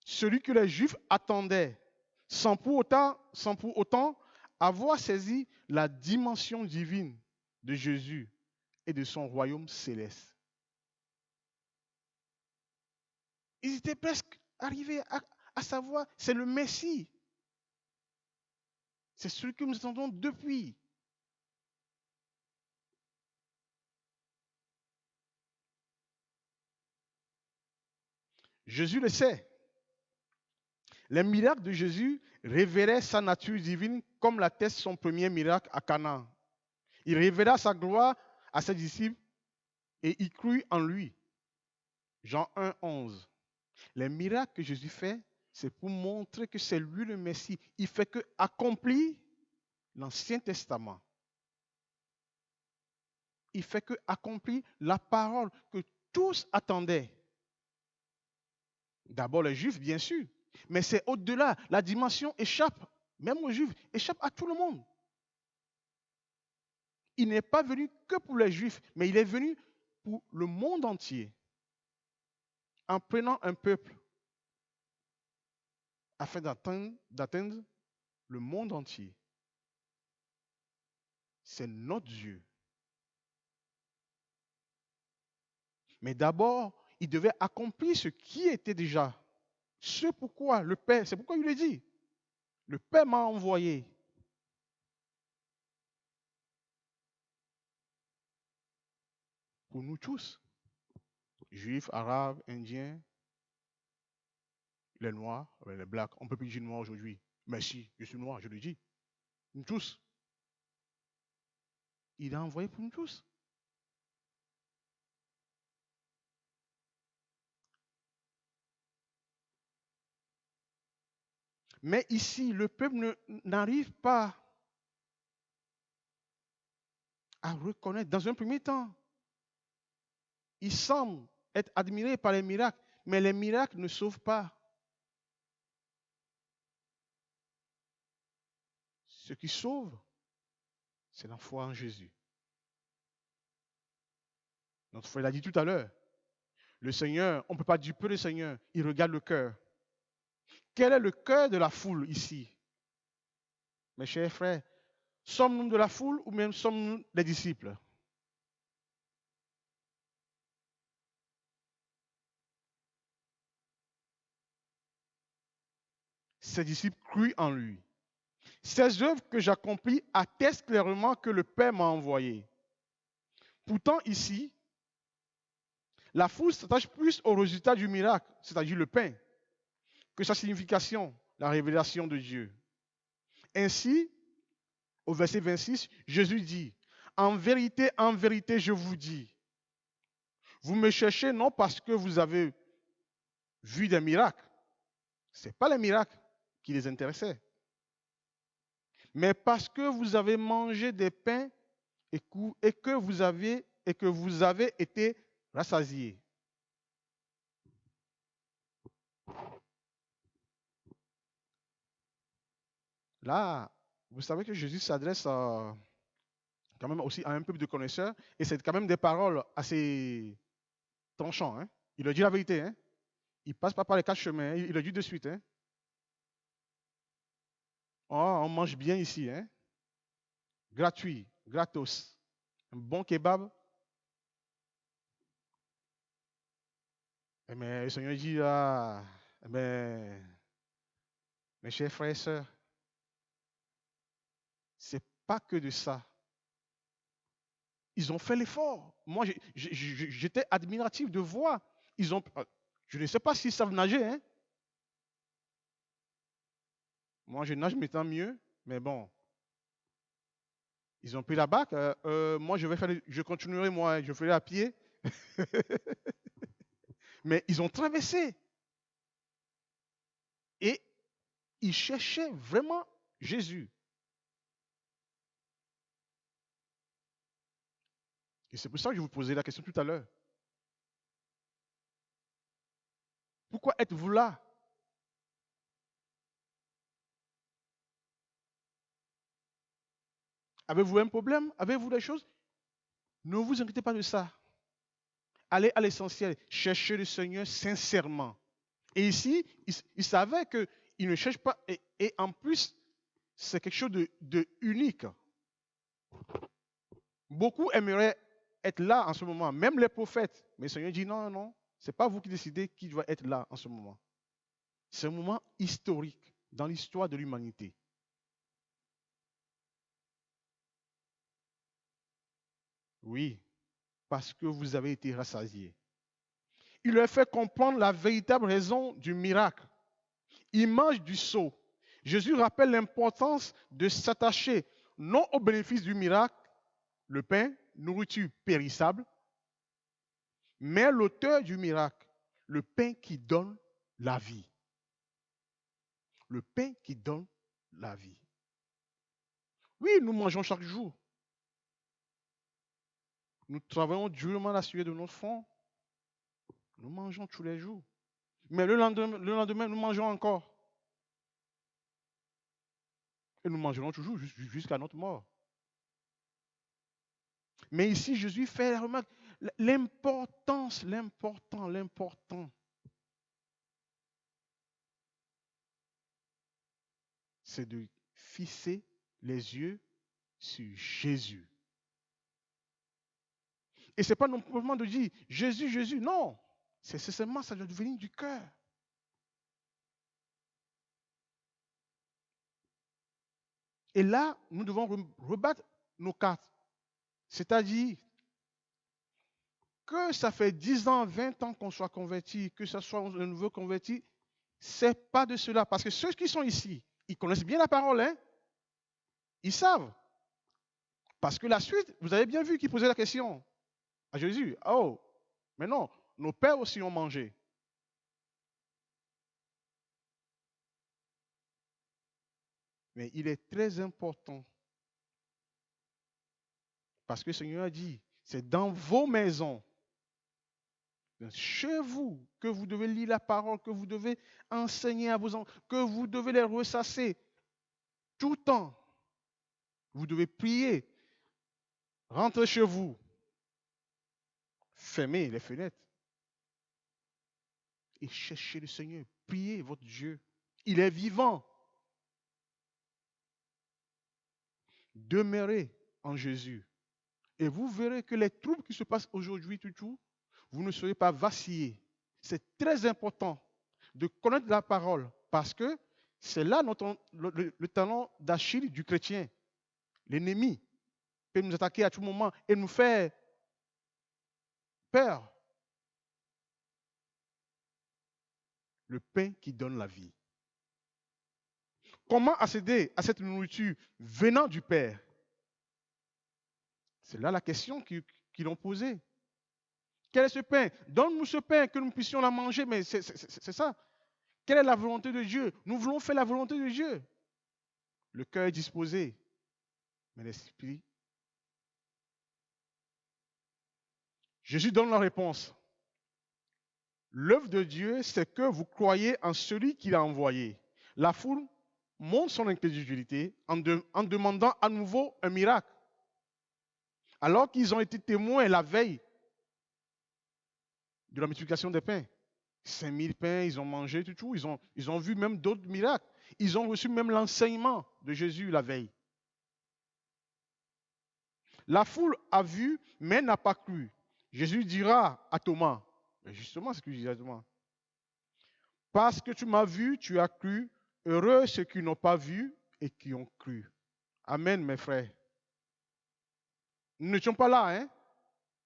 E: Celui que les Juifs attendaient, sans pour autant avoir saisi la dimension divine de Jésus et de son royaume céleste. Ils étaient presque arrivés à savoir, c'est le Messie. C'est celui que nous attendons depuis. Jésus le sait. Les miracles de Jésus révélaient sa nature divine comme l'atteste son premier miracle à Cana. Il révéla sa gloire à ses disciples et ils crurent en lui. Jean 1, 11. Les miracles que Jésus fait, c'est pour montrer que c'est lui le Messie. Il fait que accomplir l'Ancien Testament. Il fait que accomplir la parole que tous attendaient. D'abord les Juifs, bien sûr. Mais c'est au-delà. La dimension échappe, même aux Juifs, échappe à tout le monde. Il n'est pas venu que pour les Juifs, mais il est venu pour le monde entier. En prenant un peuple afin d'atteindre le monde entier. C'est notre Dieu. Mais d'abord, il devait accomplir ce qui était déjà. Ce pourquoi le Père, c'est pourquoi il le dit. Le Père m'a envoyé. Pour nous tous, juifs, arabes, indiens, les noirs, les blacks. On ne peut plus dire noir aujourd'hui. Mais si, je suis noir, je le dis. Nous tous. Il a envoyé pour nous tous. Mais ici, le peuple n'arrive pas à reconnaître, dans un premier temps, il semble être admiré par les miracles, mais les miracles ne sauvent pas. Ce qui sauve, c'est la foi en Jésus. Notre frère l'a dit tout à l'heure. Le Seigneur, on ne peut pas duper le Seigneur. Il regarde le cœur. Quel est le cœur de la foule ici? Mes chers frères, sommes-nous de la foule ou même sommes-nous des disciples? Ses disciples crurent en lui. Ces œuvres que j'accomplis attestent clairement que le Père m'a envoyé. Pourtant, ici, la foule s'attache plus au résultat du miracle, c'est-à-dire le pain, que sa signification, la révélation de Dieu. Ainsi, au verset 26, Jésus dit, en vérité, je vous dis, vous me cherchez non parce que vous avez vu des miracles. Ce n'est pas les miracles qui les intéressaient. Mais parce que vous avez mangé des pains et que vous avez été rassasiés. Là, vous savez que Jésus s'adresse quand même aussi à un peuple de connaisseurs, et c'est quand même des paroles assez tranchantes. Hein. Il leur dit la vérité. Hein. Il ne passe pas par les quatre chemins. Hein. Il le dit de suite. Hein. Oh, on mange bien ici. Hein. Gratuit, gratos. Un bon kebab. Mais le Seigneur dit là, mes chers frères et sœurs, c'est pas que de ça. Ils ont fait l'effort. Moi, j'étais admiratif de voir. Je ne sais pas s'ils savent nager. Hein. Moi, je nage, mais tant mieux. Mais bon, ils ont pris la barque. Moi, je continuerai, moi, je ferai à pied. Mais ils ont traversé. Et ils cherchaient vraiment Jésus. Et c'est pour ça que je vous posais la question tout à l'heure. Pourquoi êtes-vous là? Avez-vous un problème? Avez-vous des choses? Ne vous inquiétez pas de ça. Allez à l'essentiel. Cherchez le Seigneur sincèrement. Et ici, il savait qu'il ne cherche pas. Et en plus, c'est quelque chose de unique. Beaucoup aimeraient être là en ce moment, même les prophètes. Mais le Seigneur dit non, non, ce n'est pas vous qui décidez qui doit être là en ce moment. C'est un moment historique dans l'histoire de l'humanité. Oui, parce que vous avez été rassasiés. Il leur fait comprendre la véritable raison du miracle. Image du sceau. Jésus rappelle l'importance de s'attacher non au bénéfice du miracle, le pain, nourriture périssable, mais à l'auteur du miracle, le pain qui donne la vie. Le pain qui donne la vie. Oui, nous mangeons chaque jour. Nous travaillons durement la sueur de notre front. Nous mangeons tous les jours. Mais le lendemain, nous mangeons encore. Et nous mangerons toujours jusqu'à notre mort. Mais ici, Jésus fait la remarque, l'important, c'est de fixer les yeux sur Jésus. Et ce n'est pas non plus de dire Jésus, Jésus, non. C'est seulement ça doit venir du cœur. Et là, nous devons rebattre nos cartes. C'est-à-dire que ça fait 10 ans, 20 ans qu'on soit converti, que ce soit un nouveau converti, ce n'est pas de cela. Parce que ceux qui sont ici, ils connaissent bien la parole, hein? Ils savent. Parce que la suite, vous avez bien vu qu'ils posaient la question à Jésus. Oh, mais non, nos pères aussi ont mangé. Mais il est très important. Parce que le Seigneur a dit, c'est dans vos maisons, chez vous, que vous devez lire la parole, que vous devez enseigner à vos enfants, que vous devez les ressasser tout le temps. Vous devez prier. Rentrez chez vous. fermez les fenêtres et cherchez le Seigneur. Priez votre Dieu. Il est vivant. Demeurez en Jésus. Et vous verrez que les troubles qui se passent aujourd'hui, tout, vous ne serez pas vaciller. C'est très important de connaître la parole parce que c'est là le talent d'Achille du chrétien. L'ennemi peut nous attaquer à tout moment et nous faire peur. Le pain qui donne la vie. Comment accéder à cette nourriture venant du Père? C'est là la question qu'ils ont posée. Quel est ce pain? Donne-nous ce pain que nous puissions la manger, mais c'est ça. Quelle est la volonté de Dieu? Nous voulons faire la volonté de Dieu. Le cœur est disposé, mais l'esprit. Jésus donne la réponse. L'œuvre de Dieu, c'est que vous croyez en celui qu'il a envoyé. La foule montre son incrédulité en demandant à nouveau un miracle. Alors qu'ils ont été témoins la veille de la multiplication des pains. 5000 pains, ils ont mangé, tout. Ils ont vu même d'autres miracles. Ils ont reçu même l'enseignement de Jésus la veille. La foule a vu, mais n'a pas cru. Jésus dira à Thomas, mais justement, c'est ce que je disais à Thomas. Parce que tu m'as vu, tu as cru. Heureux ceux qui n'ont pas vu et qui ont cru. Amen, mes frères. Nous n'étions pas là, hein,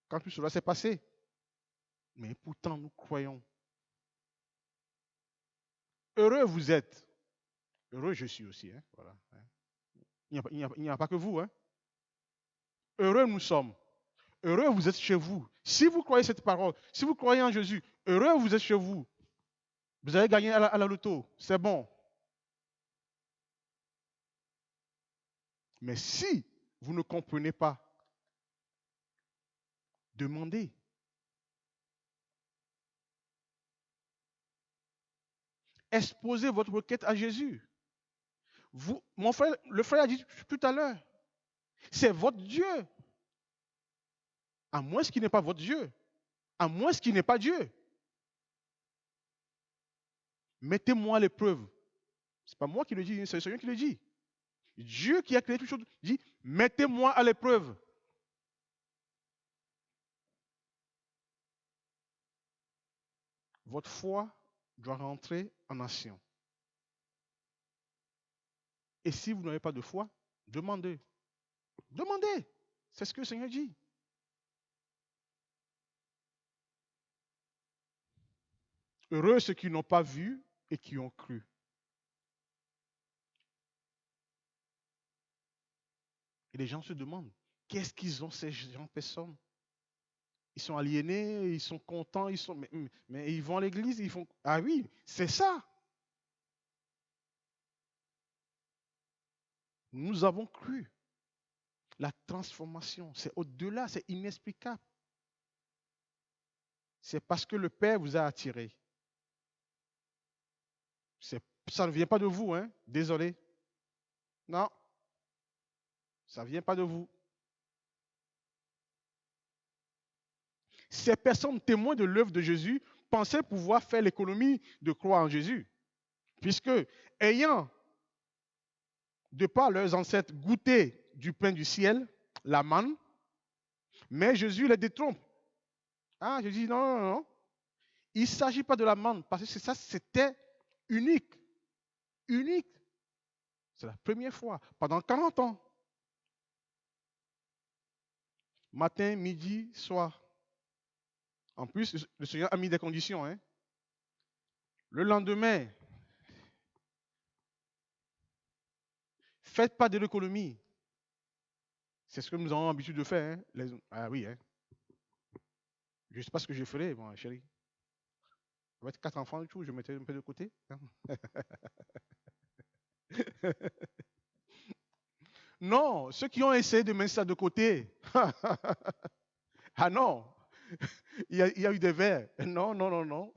E: quand tout cela s'est passé. Mais pourtant, nous croyons. Heureux vous êtes. Heureux je suis aussi. Hein, voilà. Il n'y a pas que vous. Hein. Heureux nous sommes. Heureux vous êtes chez vous. Si vous croyez cette parole, si vous croyez en Jésus, heureux vous êtes chez vous. Vous avez gagné à la loto. C'est bon. Mais si vous ne comprenez pas, demandez. Exposez votre requête à Jésus. Vous, mon frère, le frère a dit tout à l'heure, c'est votre Dieu. À moins qu'il n'est pas votre Dieu. À moins qu'il n'est pas Dieu. Mettez-moi à l'épreuve. Ce n'est pas moi qui le dis, c'est le Seigneur qui le dit. Dieu qui a créé toutes choses dit, mettez-moi à l'épreuve. Votre foi doit rentrer en action. Et si vous n'avez pas de foi, demandez. Demandez. C'est ce que le Seigneur dit. Heureux ceux qui n'ont pas vu et qui ont cru. Et les gens se demandent, qu'est-ce qu'ils ont ces gens, personnes? Ils sont aliénés, ils sont contents, mais ils vont à l'église, ils font... Ah oui, c'est ça. Nous avons cru. La transformation, c'est au-delà, c'est inexplicable. C'est parce que le Père vous a attiré. Ça ne vient pas de vous, hein? Désolé. Non. Ça ne vient pas de vous. Ces personnes témoins de l'œuvre de Jésus pensaient pouvoir faire l'économie de croire en Jésus. Puisque, ayant, de par leurs ancêtres, goûté du pain du ciel, la manne, mais Jésus les détrompe. Ah, je dis non. Il ne s'agit pas de la manne, parce que ça, c'était unique. Unique. C'est la première fois, pendant 40 ans. Matin, midi, soir. En plus, le Seigneur a mis des conditions. Hein. Le lendemain, faites pas de l'économie. C'est ce que nous avons l'habitude de faire. Hein. Ah oui. Hein. Je ne sais pas ce que je ferai, mon chéri. Avec 4 enfants et tout, je mettais un peu de côté. Hein. Non, ceux qui ont essayé de mettre ça de côté. Ah non, il y a eu des vers. Non.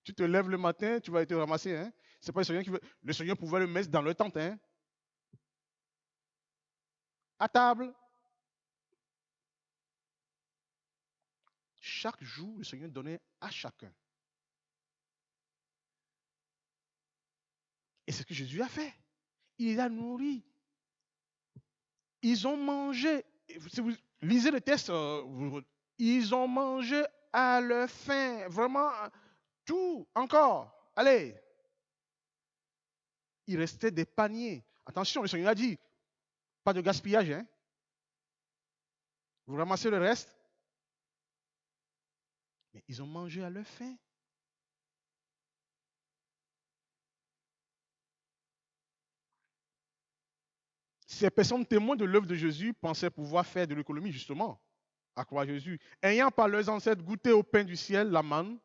E: Tu te lèves le matin, tu vas te ramasser. Hein. C'est pas le Seigneur qui veut. Le Seigneur pouvait le mettre dans le tente. Hein. À table. chaque jour, le Seigneur donnait à chacun. Et c'est ce que Jésus a fait. Il les a nourris. Ils ont mangé. Si vous lisez le texte, ils ont mangé à leur faim. Vraiment, tout, encore. Allez. Il restait des paniers. Attention, le Seigneur a dit, pas de gaspillage. Hein? Vous ramassez le reste. Mais ils ont mangé à leur faim. Ces personnes témoins de l'œuvre de Jésus pensaient pouvoir faire de l'économie, justement, à croire Jésus. Ayant par leurs ancêtres goûté au pain du ciel, la manne,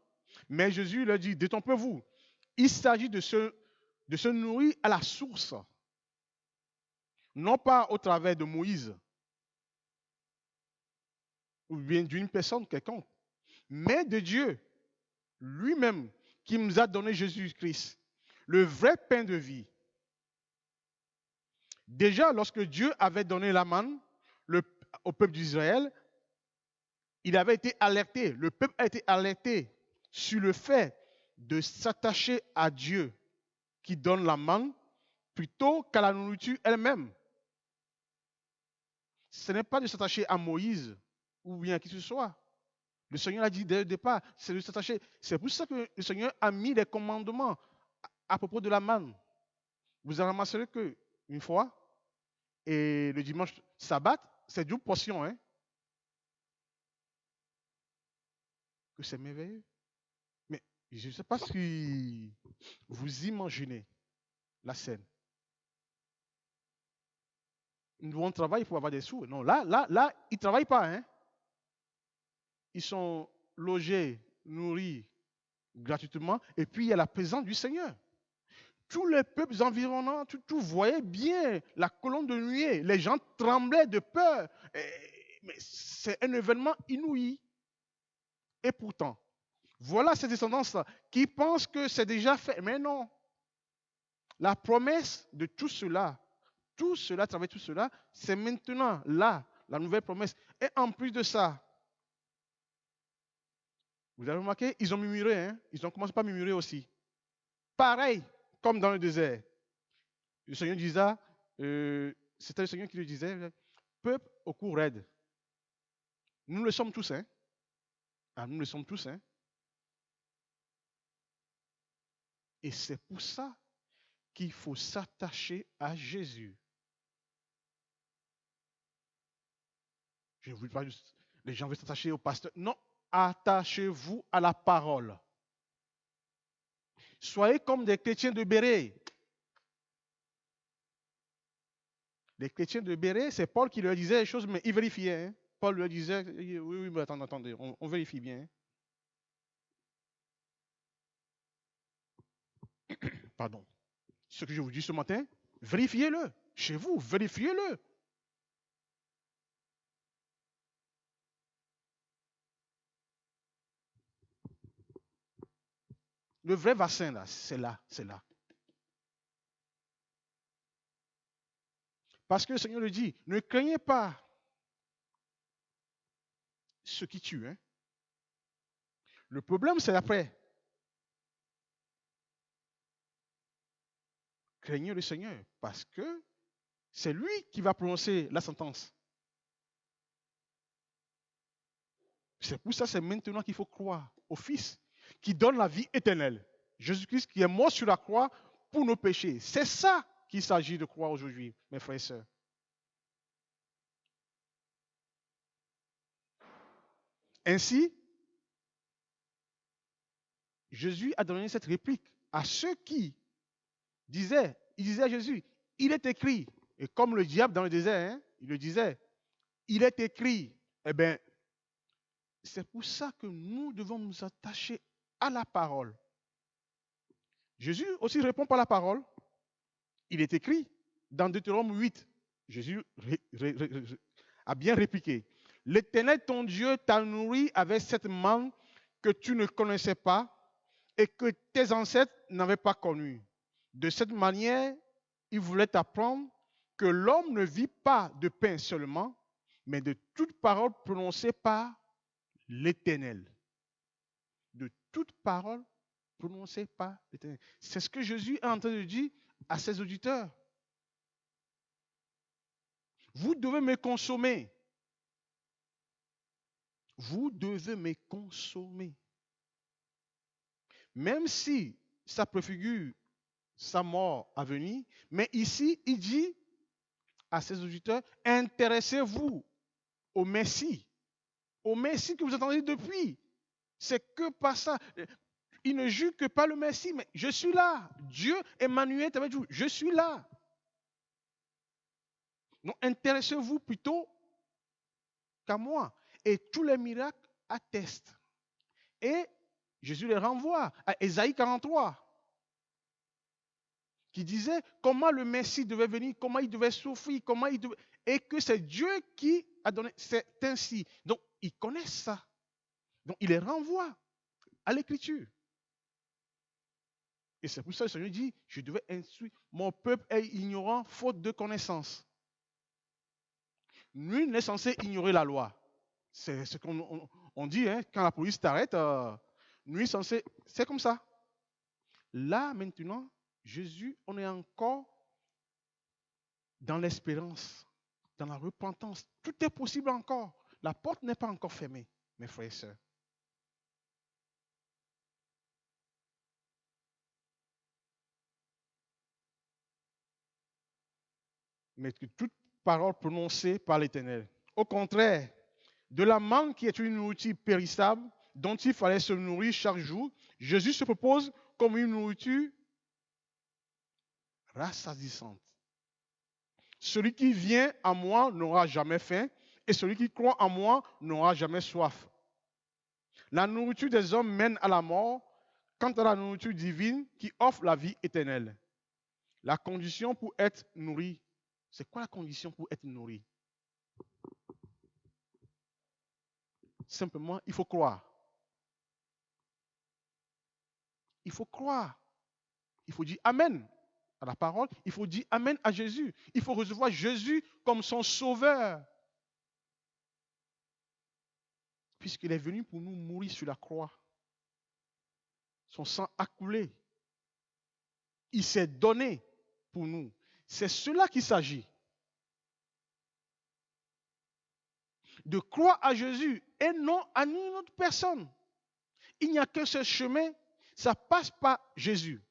E: mais Jésus leur dit, détrompez-vous. Il s'agit de se nourrir à la source, non pas au travers de Moïse, ou bien d'une personne quelconque, mais de Dieu lui-même qui nous a donné Jésus-Christ, le vrai pain de vie. Déjà, lorsque Dieu avait donné la manne au peuple d'Israël, il avait été alerté, le peuple a été alerté sur le fait de s'attacher à Dieu qui donne la manne plutôt qu'à la nourriture elle-même. Ce n'est pas de s'attacher à Moïse ou bien à qui que ce soit. Le Seigneur a dit dès le départ, c'est de s'attacher. C'est pour ça que le Seigneur a mis des commandements à propos de la manne. Vous en ramasserez qu'une fois, et le dimanche sabbat, c'est 12 portions. Hein? Que c'est merveilleux. Mais je ne sais pas si vous imaginez la scène. Nous, on travaille pour avoir des sous. Non, là, ils ne travaillent pas. Hein? Ils sont logés, nourris gratuitement. Et puis, il y a la présence du Seigneur. Tous les peuples environnants, tout voyaient bien la colonne de nuée. Les gens tremblaient de peur. Mais c'est un événement inouï. Et pourtant, voilà ces descendants qui pensent que c'est déjà fait. Mais non. La promesse de tout cela, à travers tout cela, c'est maintenant, là, la nouvelle promesse. Et en plus de ça, vous avez remarqué, ils ont murmuré. Hein? Ils ont commencé par murmurer aussi. Pareil, comme dans le désert. Le Seigneur disait, c'était le Seigneur qui le disait, peuple au cou raide. Nous le sommes tous, hein. Ah, nous le sommes tous, hein. Et c'est pour ça qu'il faut s'attacher à Jésus. Je ne veux pas juste, les gens veulent s'attacher au pasteur. Non, attachez-vous à la parole. Soyez comme des chrétiens de Béret. Les chrétiens de Béret, c'est Paul qui leur disait les choses, mais ils vérifiaient. Hein. Paul leur disait, oui, mais attendez, on vérifie bien. Pardon. Ce que je vous dis ce matin, vérifiez-le. Chez vous, vérifiez-le. Le vrai vaccin, là, c'est là, c'est là. Parce que le Seigneur le dit, ne craignez pas ce qui tue. Hein. Le problème, c'est après. Craignez le Seigneur, parce que c'est lui qui va prononcer la sentence. C'est pour ça que c'est maintenant qu'il faut croire au Fils qui donne la vie éternelle. Jésus-Christ qui est mort sur la croix pour nos péchés. C'est ça qu'il s'agit de croire aujourd'hui, mes frères et sœurs. Ainsi, Jésus a donné cette réplique à ceux qui disaient, il disait à Jésus, il est écrit, et comme le diable dans le désert, hein, il le disait, il est écrit. Eh bien, c'est pour ça que nous devons nous attacher à la parole. Jésus aussi répond par la parole. Il est écrit dans Deutéronome 8. Jésus a bien répliqué. L'Éternel, ton Dieu, t'a nourri avec cette manne que tu ne connaissais pas et que tes ancêtres n'avaient pas connue. De cette manière, il voulait t'apprendre que l'homme ne vit pas de pain seulement, mais de toute parole prononcée par l'Éternel. de toute parole prononcée par l'Éternel. C'est ce que Jésus est en train de dire à ses auditeurs. Vous devez me consommer. Vous devez me consommer. Même si ça préfigure sa mort à venir, mais ici, il dit à ses auditeurs, intéressez-vous au Messie que vous entendez depuis. C'est que par ça. Il ne juge que par le Messie, mais je suis là. Dieu, Emmanuel est avec vous. Je suis là. Donc, intéressez-vous plutôt qu'à moi. Et tous les miracles attestent. Et Jésus les renvoie à Ésaïe 43, qui disait comment le Messie devait venir, comment il devait souffrir, et que c'est Dieu qui a donné. C'est ainsi. Donc, ils connaissent ça. Donc, il les renvoie à l'Écriture. Et c'est pour ça que le Seigneur dit, je devais instruire. Mon peuple est ignorant, faute de connaissance. Nul n'est censé ignorer la loi. C'est ce qu'on dit, hein, quand la police t'arrête, nul n'est censé. C'est comme ça. Là, maintenant, Jésus, on est encore dans l'espérance, dans la repentance. Tout est possible encore. La porte n'est pas encore fermée, mes frères et sœurs. Mais que toute parole prononcée par l'Éternel. Au contraire, de la manne qui est une nourriture périssable, dont il fallait se nourrir chaque jour, Jésus se propose comme une nourriture rassasiante. Celui qui vient à moi n'aura jamais faim, et celui qui croit en moi n'aura jamais soif. La nourriture des hommes mène à la mort, quant à la nourriture divine qui offre la vie éternelle. La condition pour être nourri, c'est quoi la condition pour être nourri? Simplement, il faut croire. Il faut croire. Il faut dire Amen à la parole. Il faut dire Amen à Jésus. Il faut recevoir Jésus comme son sauveur. Puisqu'il est venu pour nous mourir sur la croix. Son sang a coulé. Il s'est donné pour nous. C'est cela qu'il s'agit. De croire à Jésus et non à une autre personne. Il n'y a que ce chemin, ça passe par Jésus.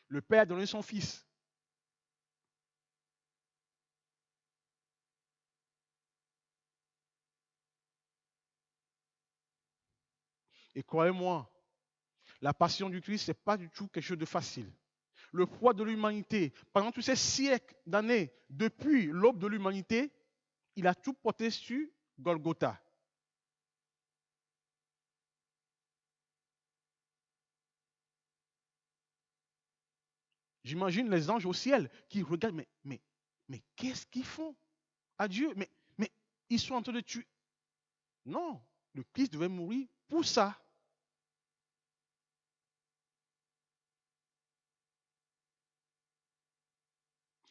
E: Le Père a donné son Fils. Et croyez-moi, la passion du Christ, ce n'est pas du tout quelque chose de facile. Le poids de l'humanité, pendant tous ces siècles d'années, depuis l'aube de l'humanité, il a tout porté sur Golgotha. J'imagine les anges au ciel qui regardent, mais qu'est-ce qu'ils font à Dieu? Mais ils sont en train de tuer. Non, le Christ devait mourir pour ça.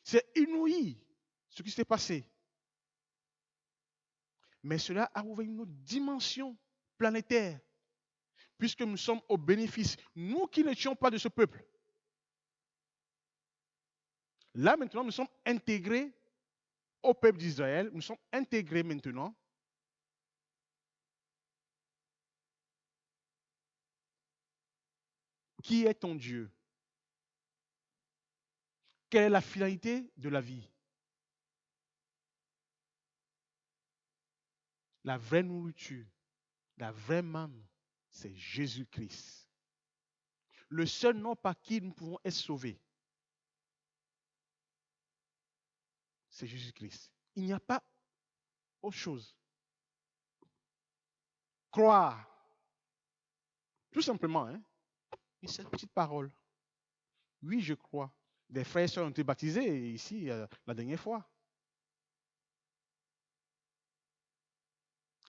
E: C'est inouï ce qui s'est passé. Mais cela a ouvert une autre dimension planétaire, puisque nous sommes au bénéfice. Nous qui n'étions pas de ce peuple. Là maintenant, nous sommes intégrés au peuple d'Israël. Nous sommes intégrés maintenant. Qui est ton Dieu? Quelle est la finalité de la vie? La vraie nourriture, la vraie manne, c'est Jésus-Christ. Le seul nom par qui nous pouvons être sauvés, c'est Jésus-Christ. Il n'y a pas autre chose. Croire. Tout simplement, hein? Et cette petite parole. Oui, je crois. Des frères et sœurs ont été baptisés ici la dernière fois.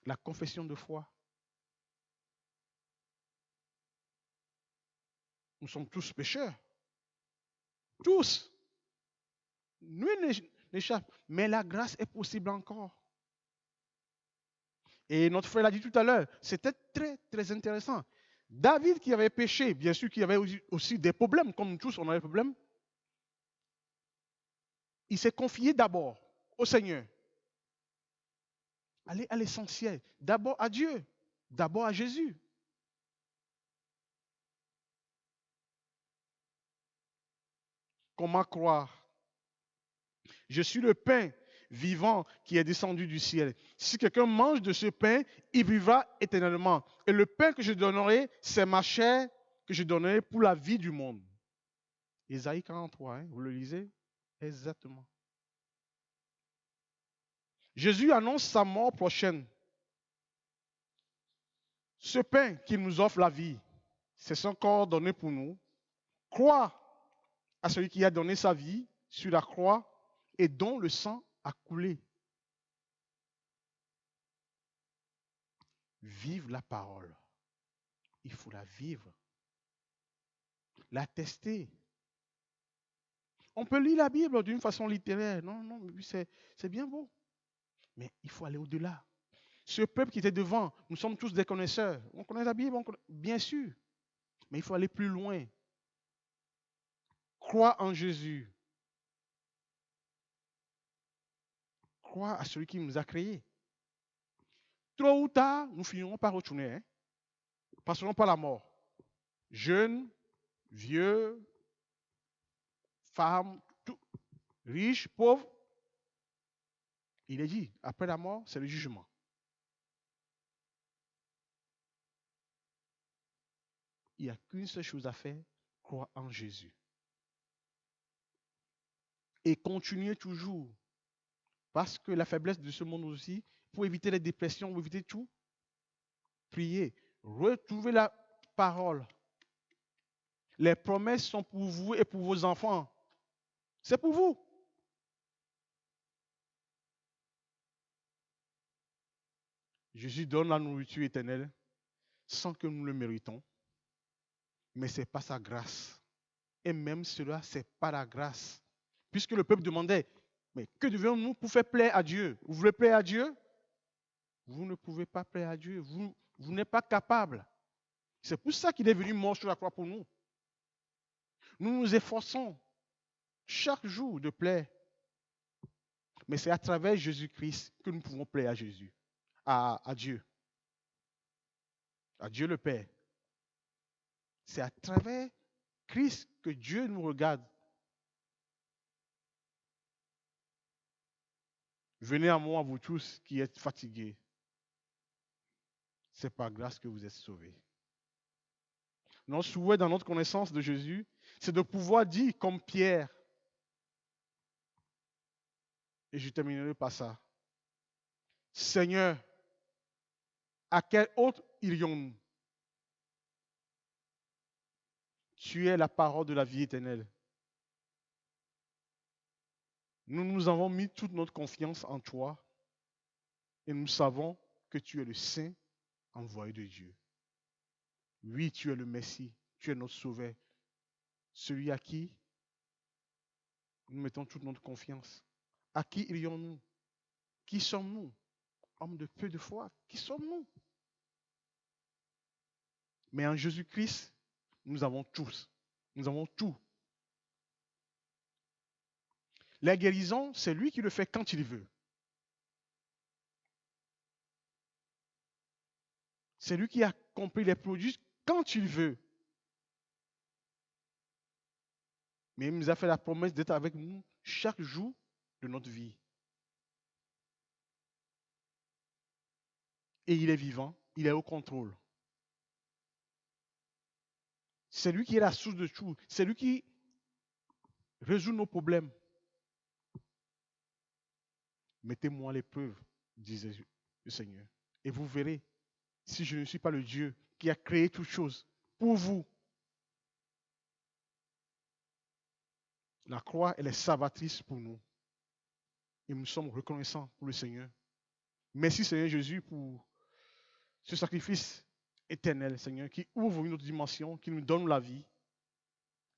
E: La confession de foi. Nous sommes tous pécheurs. Tous. Nul n'échappe. Mais la grâce est possible encore. Et notre frère l'a dit tout à l'heure, c'était très, très intéressant. David qui avait péché, bien sûr qu'il avait aussi des problèmes, comme nous tous on a des problèmes, il s'est confié d'abord au Seigneur. Allez à l'essentiel, d'abord à Dieu, d'abord à Jésus. Comment croire? Je suis le pain vivant qui est descendu du ciel. Si quelqu'un mange de ce pain, il vivra éternellement. Et le pain que je donnerai, c'est ma chair que je donnerai pour la vie du monde. Ésaïe 43, vous le lisez? Exactement. Jésus annonce sa mort prochaine. Ce pain qu'il nous offre la vie, c'est son corps donné pour nous. Crois à celui qui a donné sa vie sur la croix et dont le sang a coulé. Vive la parole. Il faut la vivre. La tester. On peut lire la Bible d'une façon littéraire. Non, c'est bien beau. Mais il faut aller au-delà. Ce peuple qui était devant, nous sommes tous des connaisseurs. On connaît la Bible, bien sûr. Mais il faut aller plus loin. Crois en Jésus. Crois à celui qui nous a créés. Tôt ou tard, nous finirons par retourner. Passerons par la mort. Jeunes, vieux, femmes, tout, riches, pauvres. Il est dit, après la mort, c'est le jugement. Il n'y a qu'une seule chose à faire, croire en Jésus. Et continuer toujours. Parce que la faiblesse de ce monde aussi, pour éviter les dépressions, pour éviter tout, priez. Retrouvez la parole. Les promesses sont pour vous et pour vos enfants. C'est pour vous. Jésus donne la nourriture éternelle sans que nous le méritons. Mais ce n'est pas sa grâce. Et même cela, ce n'est pas la grâce. Puisque le peuple demandait, mais que devons-nous pour faire plaire à Dieu? Vous voulez plaire à Dieu? Vous ne pouvez pas plaire à Dieu. Vous n'êtes pas capable. C'est pour ça qu'il est venu mort sur la croix pour nous. Nous nous efforçons chaque jour de plaire. Mais c'est à travers Jésus-Christ que nous pouvons plaire à Jésus, à Dieu. À Dieu le Père. C'est à travers Christ que Dieu nous regarde. Venez à moi, vous tous qui êtes fatigués. C'est par grâce que vous êtes sauvés. Notre souhait dans notre connaissance de Jésus, c'est de pouvoir dire comme Pierre, et je terminerai par ça, Seigneur, à quel autre irions-nous? Tu es la parole de la vie éternelle. Nous avons mis toute notre confiance en toi et nous savons que tu es le Saint envoyé de Dieu. Oui, tu es le Messie, tu es notre Sauveur, celui à qui nous mettons toute notre confiance. À qui irions-nous? Qui sommes-nous? Hommes de peu de foi, qui sommes-nous? Mais en Jésus-Christ, nous avons tous. Nous avons tout. La guérison, c'est lui qui le fait quand il veut. C'est lui qui accomplit les produits quand il veut. Mais il nous a fait la promesse d'être avec nous chaque jour de notre vie. Et il est vivant, il est au contrôle. C'est lui qui est la source de tout. C'est lui qui résout nos problèmes. Mettez-moi à l'épreuve, disait le Seigneur. Et vous verrez si je ne suis pas le Dieu qui a créé toutes choses pour vous. La croix, elle est salvatrice pour nous. Et nous sommes reconnaissants pour le Seigneur. Merci Seigneur Jésus pour ce sacrifice éternel, Seigneur, qui ouvre une autre dimension, qui nous donne la vie.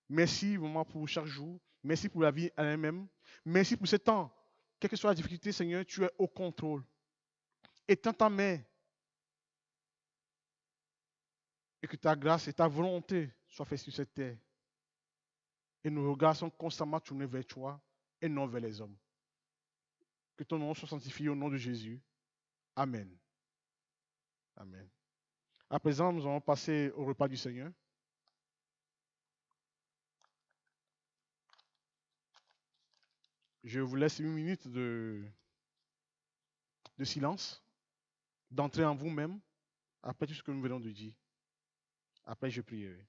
E: Merci vraiment pour chaque jour. Merci pour la vie elle-même. Merci pour ce temps. Quelle que soit la difficulté, Seigneur, tu es au contrôle. Étends ta main et que ta grâce et ta volonté soient faites sur cette terre. Et nos regards sont constamment tournés vers toi et non vers les hommes. Que ton nom soit sanctifié au nom de Jésus. Amen. Amen. À présent, nous allons passer au repas du Seigneur. Je vous laisse 1 minute de silence, d'entrer en vous-même, après tout ce que nous venons de dire. Après, je prierai.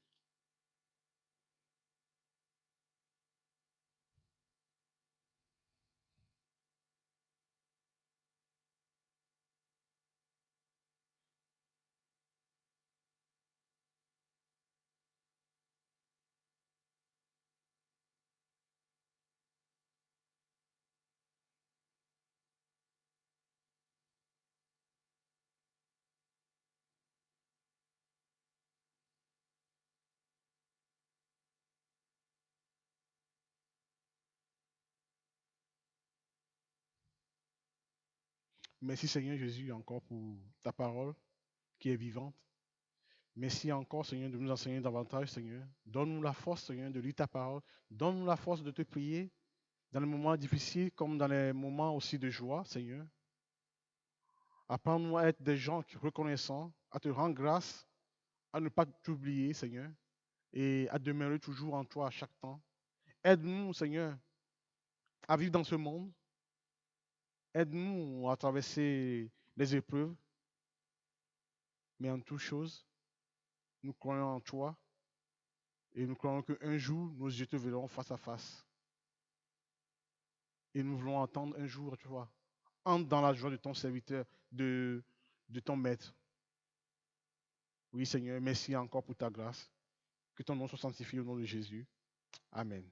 E: Merci Seigneur Jésus encore pour ta parole qui est vivante. Merci encore Seigneur de nous enseigner davantage Seigneur. Donne-nous la force Seigneur de lire ta parole. Donne-nous la force de te prier dans les moments difficiles comme dans les moments aussi de joie Seigneur. Apprends-nous à être des gens reconnaissants, à te rendre grâce, à ne pas t'oublier Seigneur et à demeurer toujours en toi à chaque temps. Aide-nous Seigneur à vivre dans ce monde. Aide-nous à traverser les épreuves. Mais en toute chose, nous croyons en toi et nous croyons qu'un jour, nos yeux te verront face à face. Et nous voulons entendre un jour, tu vois, entre dans la joie de ton serviteur, de ton maître. Oui, Seigneur, merci encore pour ta grâce. Que ton nom soit sanctifié au nom de Jésus. Amen.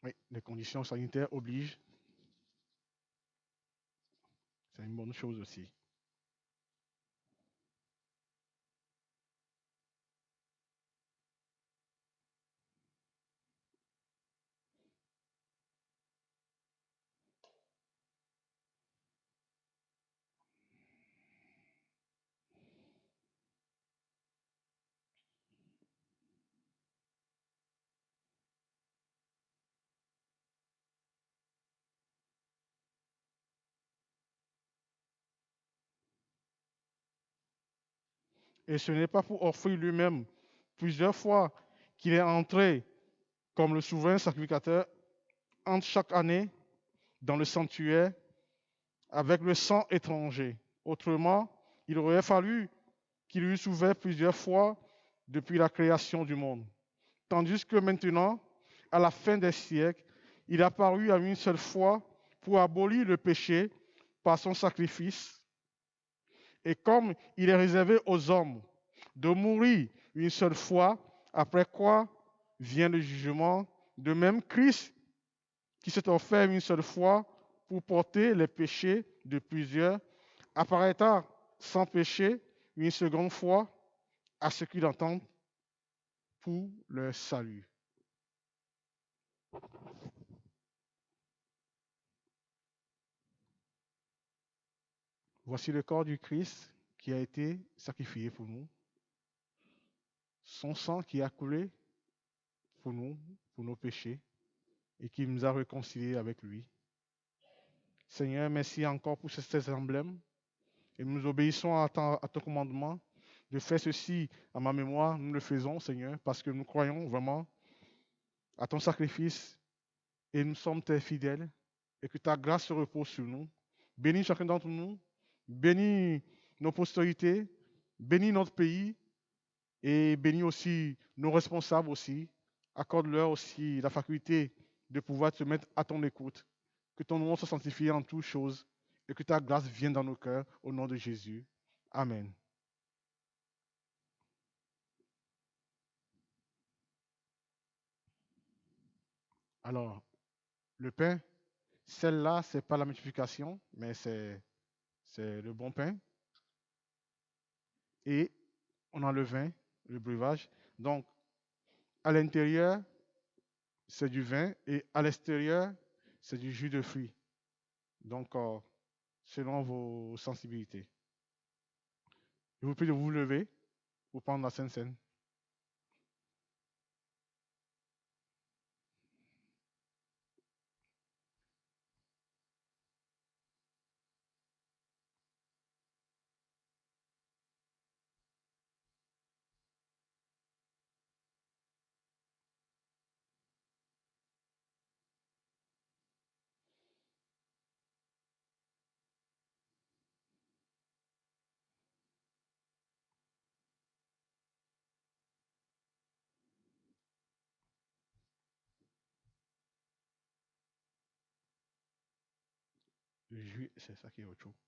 E: Oui, les conditions sanitaires obligent. C'est une bonne chose aussi. Et ce n'est pas pour offrir lui-même plusieurs fois qu'il est entré comme le souverain sacrificateur entre chaque année dans le sanctuaire avec le sang étranger. Autrement, il aurait fallu qu'il eût ouvert plusieurs fois depuis la création du monde. Tandis que maintenant, à la fin des siècles, il a apparu à une seule fois pour abolir le péché par son sacrifice. Et comme il est réservé aux hommes de mourir une seule fois, après quoi vient le jugement, de même Christ, qui s'est offert une seule fois pour porter les péchés de plusieurs, apparaîtra sans péché une seconde fois à ceux qui l'entendent pour leur salut. Voici le corps du Christ qui a été sacrifié pour nous. Son sang qui a coulé pour nous, pour nos péchés, et qui nous a réconciliés avec lui. Seigneur, merci encore pour ces emblèmes. Et nous obéissons à ton commandement de faire ceci à ma mémoire. Nous le faisons, Seigneur, parce que nous croyons vraiment à ton sacrifice et nous sommes tes fidèles et que ta grâce se repose sur nous. Bénis chacun d'entre nous, bénis nos postérités, bénis notre pays et bénis aussi nos responsables aussi. Accorde-leur aussi la faculté de pouvoir se mettre à ton écoute. Que que ton nom soit sanctifié en toutes choses et que ta grâce vienne dans nos cœurs au nom de Jésus. Amen. Alors, le pain, celle-là, ce n'est pas la multiplication, mais c'est le bon pain. Et on a le vin, le breuvage. Donc, à l'intérieur, c'est du vin et à l'extérieur, c'est du jus de fruits. Donc, selon vos sensibilités. Je vous prie de vous lever pour prendre la Sainte Seine. Le jus, c'est ça qui est autre chose.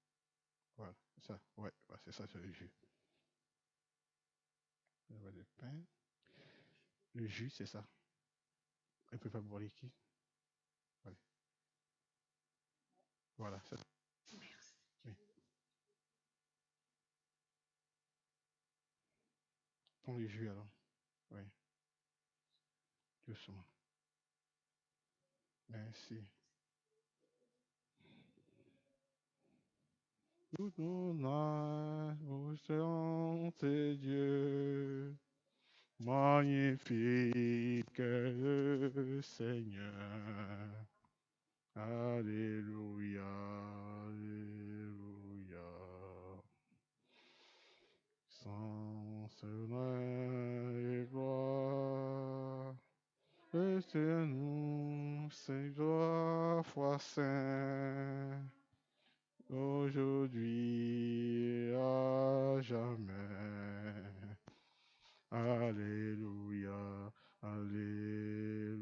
E: Voilà, ça, ouais, c'est ça, c'est le jus. Le pain. Le jus, c'est ça. Un peu pas boire liquide. Ouais. Voilà, c'est ça. Oui. Prends le jus alors. Oui. Doucement. Merci. Tout ton âme, ô Saint Dieu, magnifique le Seigneur. Alléluia, Alléluia. Sans cela et gloire, et c'est nous, c'est 3 fois saint, aujourd'hui à jamais. Alléluia, Alléluia.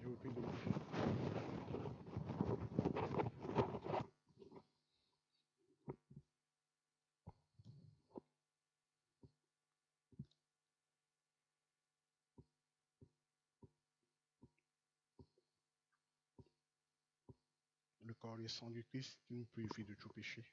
E: Je vous prie de vous. Le corps et le sang du Christ qui nous purifie de tout péché.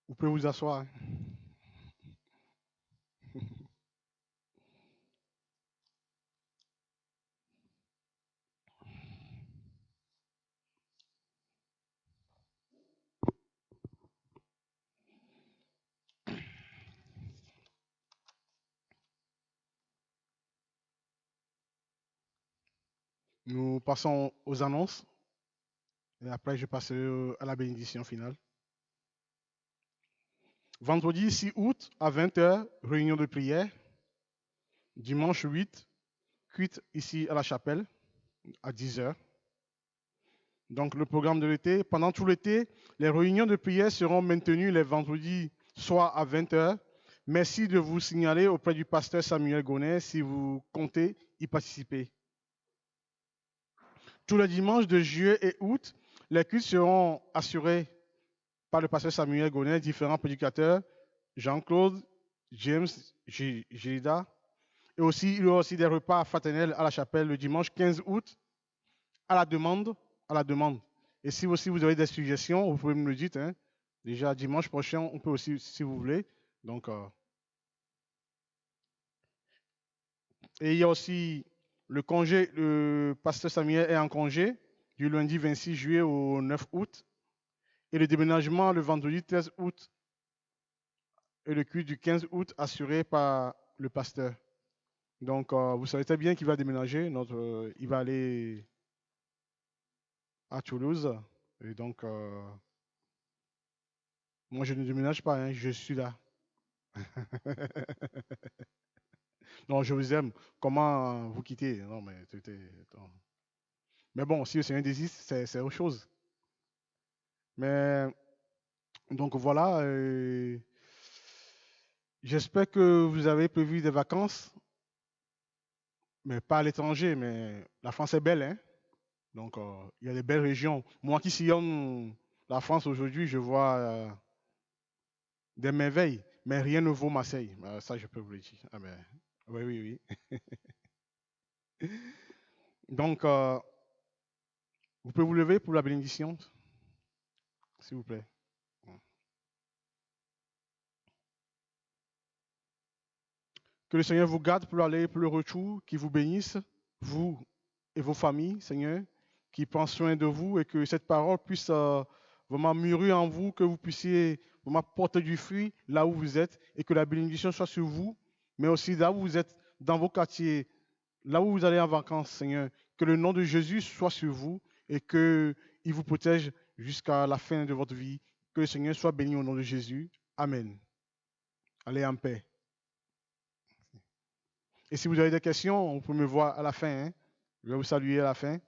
E: Vous pouvez vous asseoir. Nous passons aux annonces. Et après, je passerai à la bénédiction finale. Vendredi 6 août à 20h, réunion de prière. Dimanche 8, cuite ici à la chapelle à 10h. Donc le programme de l'été. Pendant tout l'été, les réunions de prière seront maintenues les vendredis soir à 20h. Merci de vous signaler auprès du pasteur Samuel Gonnet si vous comptez y participer. Tous les dimanches de juillet et août, les cultes seront assurés par le pasteur Samuel Gonnet, différents prédicateurs, Jean-Claude, James, Gilda. Et aussi, il y aura aussi des repas fraternels à la chapelle le dimanche 15 août à la demande, à la demande. Et si aussi vous avez des suggestions, vous pouvez me le dire. Hein. Déjà dimanche prochain, on peut aussi, si vous voulez. Donc, et il y a aussi le congé, le pasteur Samuel est en congé du lundi 26 juillet au 9 août. Et le déménagement le vendredi 13 août et le culte du 15 août assuré par le pasteur. Donc, vous savez très bien qu'il va déménager. Il va aller à Toulouse. Et donc, moi, je ne déménage pas, hein, je suis là. Non, je vous aime. Comment vous quitter? Non, mais attends. Mais bon, si le Seigneur désiste, c'est autre chose. Mais donc voilà. J'espère que vous avez prévu des vacances, mais pas à l'étranger. Mais la France est belle, hein? Donc il y a des belles régions. Moi qui sillonne la France aujourd'hui, je vois des merveilles, mais rien ne vaut Marseille. Ça, je peux vous le dire. Ah ben, oui, oui, oui. Donc, vous pouvez vous lever pour la bénédiction, s'il vous plaît. Que le Seigneur vous garde pour l'aller et pour le retour, qu'il vous bénisse, vous et vos familles, Seigneur, qu'il prend soin de vous et que cette parole puisse vraiment mûrir en vous, que vous puissiez vraiment porter du fruit là où vous êtes et que la bénédiction soit sur vous, mais aussi là où vous êtes, dans vos quartiers, là où vous allez en vacances, Seigneur, que le nom de Jésus soit sur vous et qu'il vous protège jusqu'à la fin de votre vie. Que le Seigneur soit béni au nom de Jésus. Amen. Allez en paix. Et si vous avez des questions, on peut me voir à la fin. Hein. Je vais vous saluer à la fin.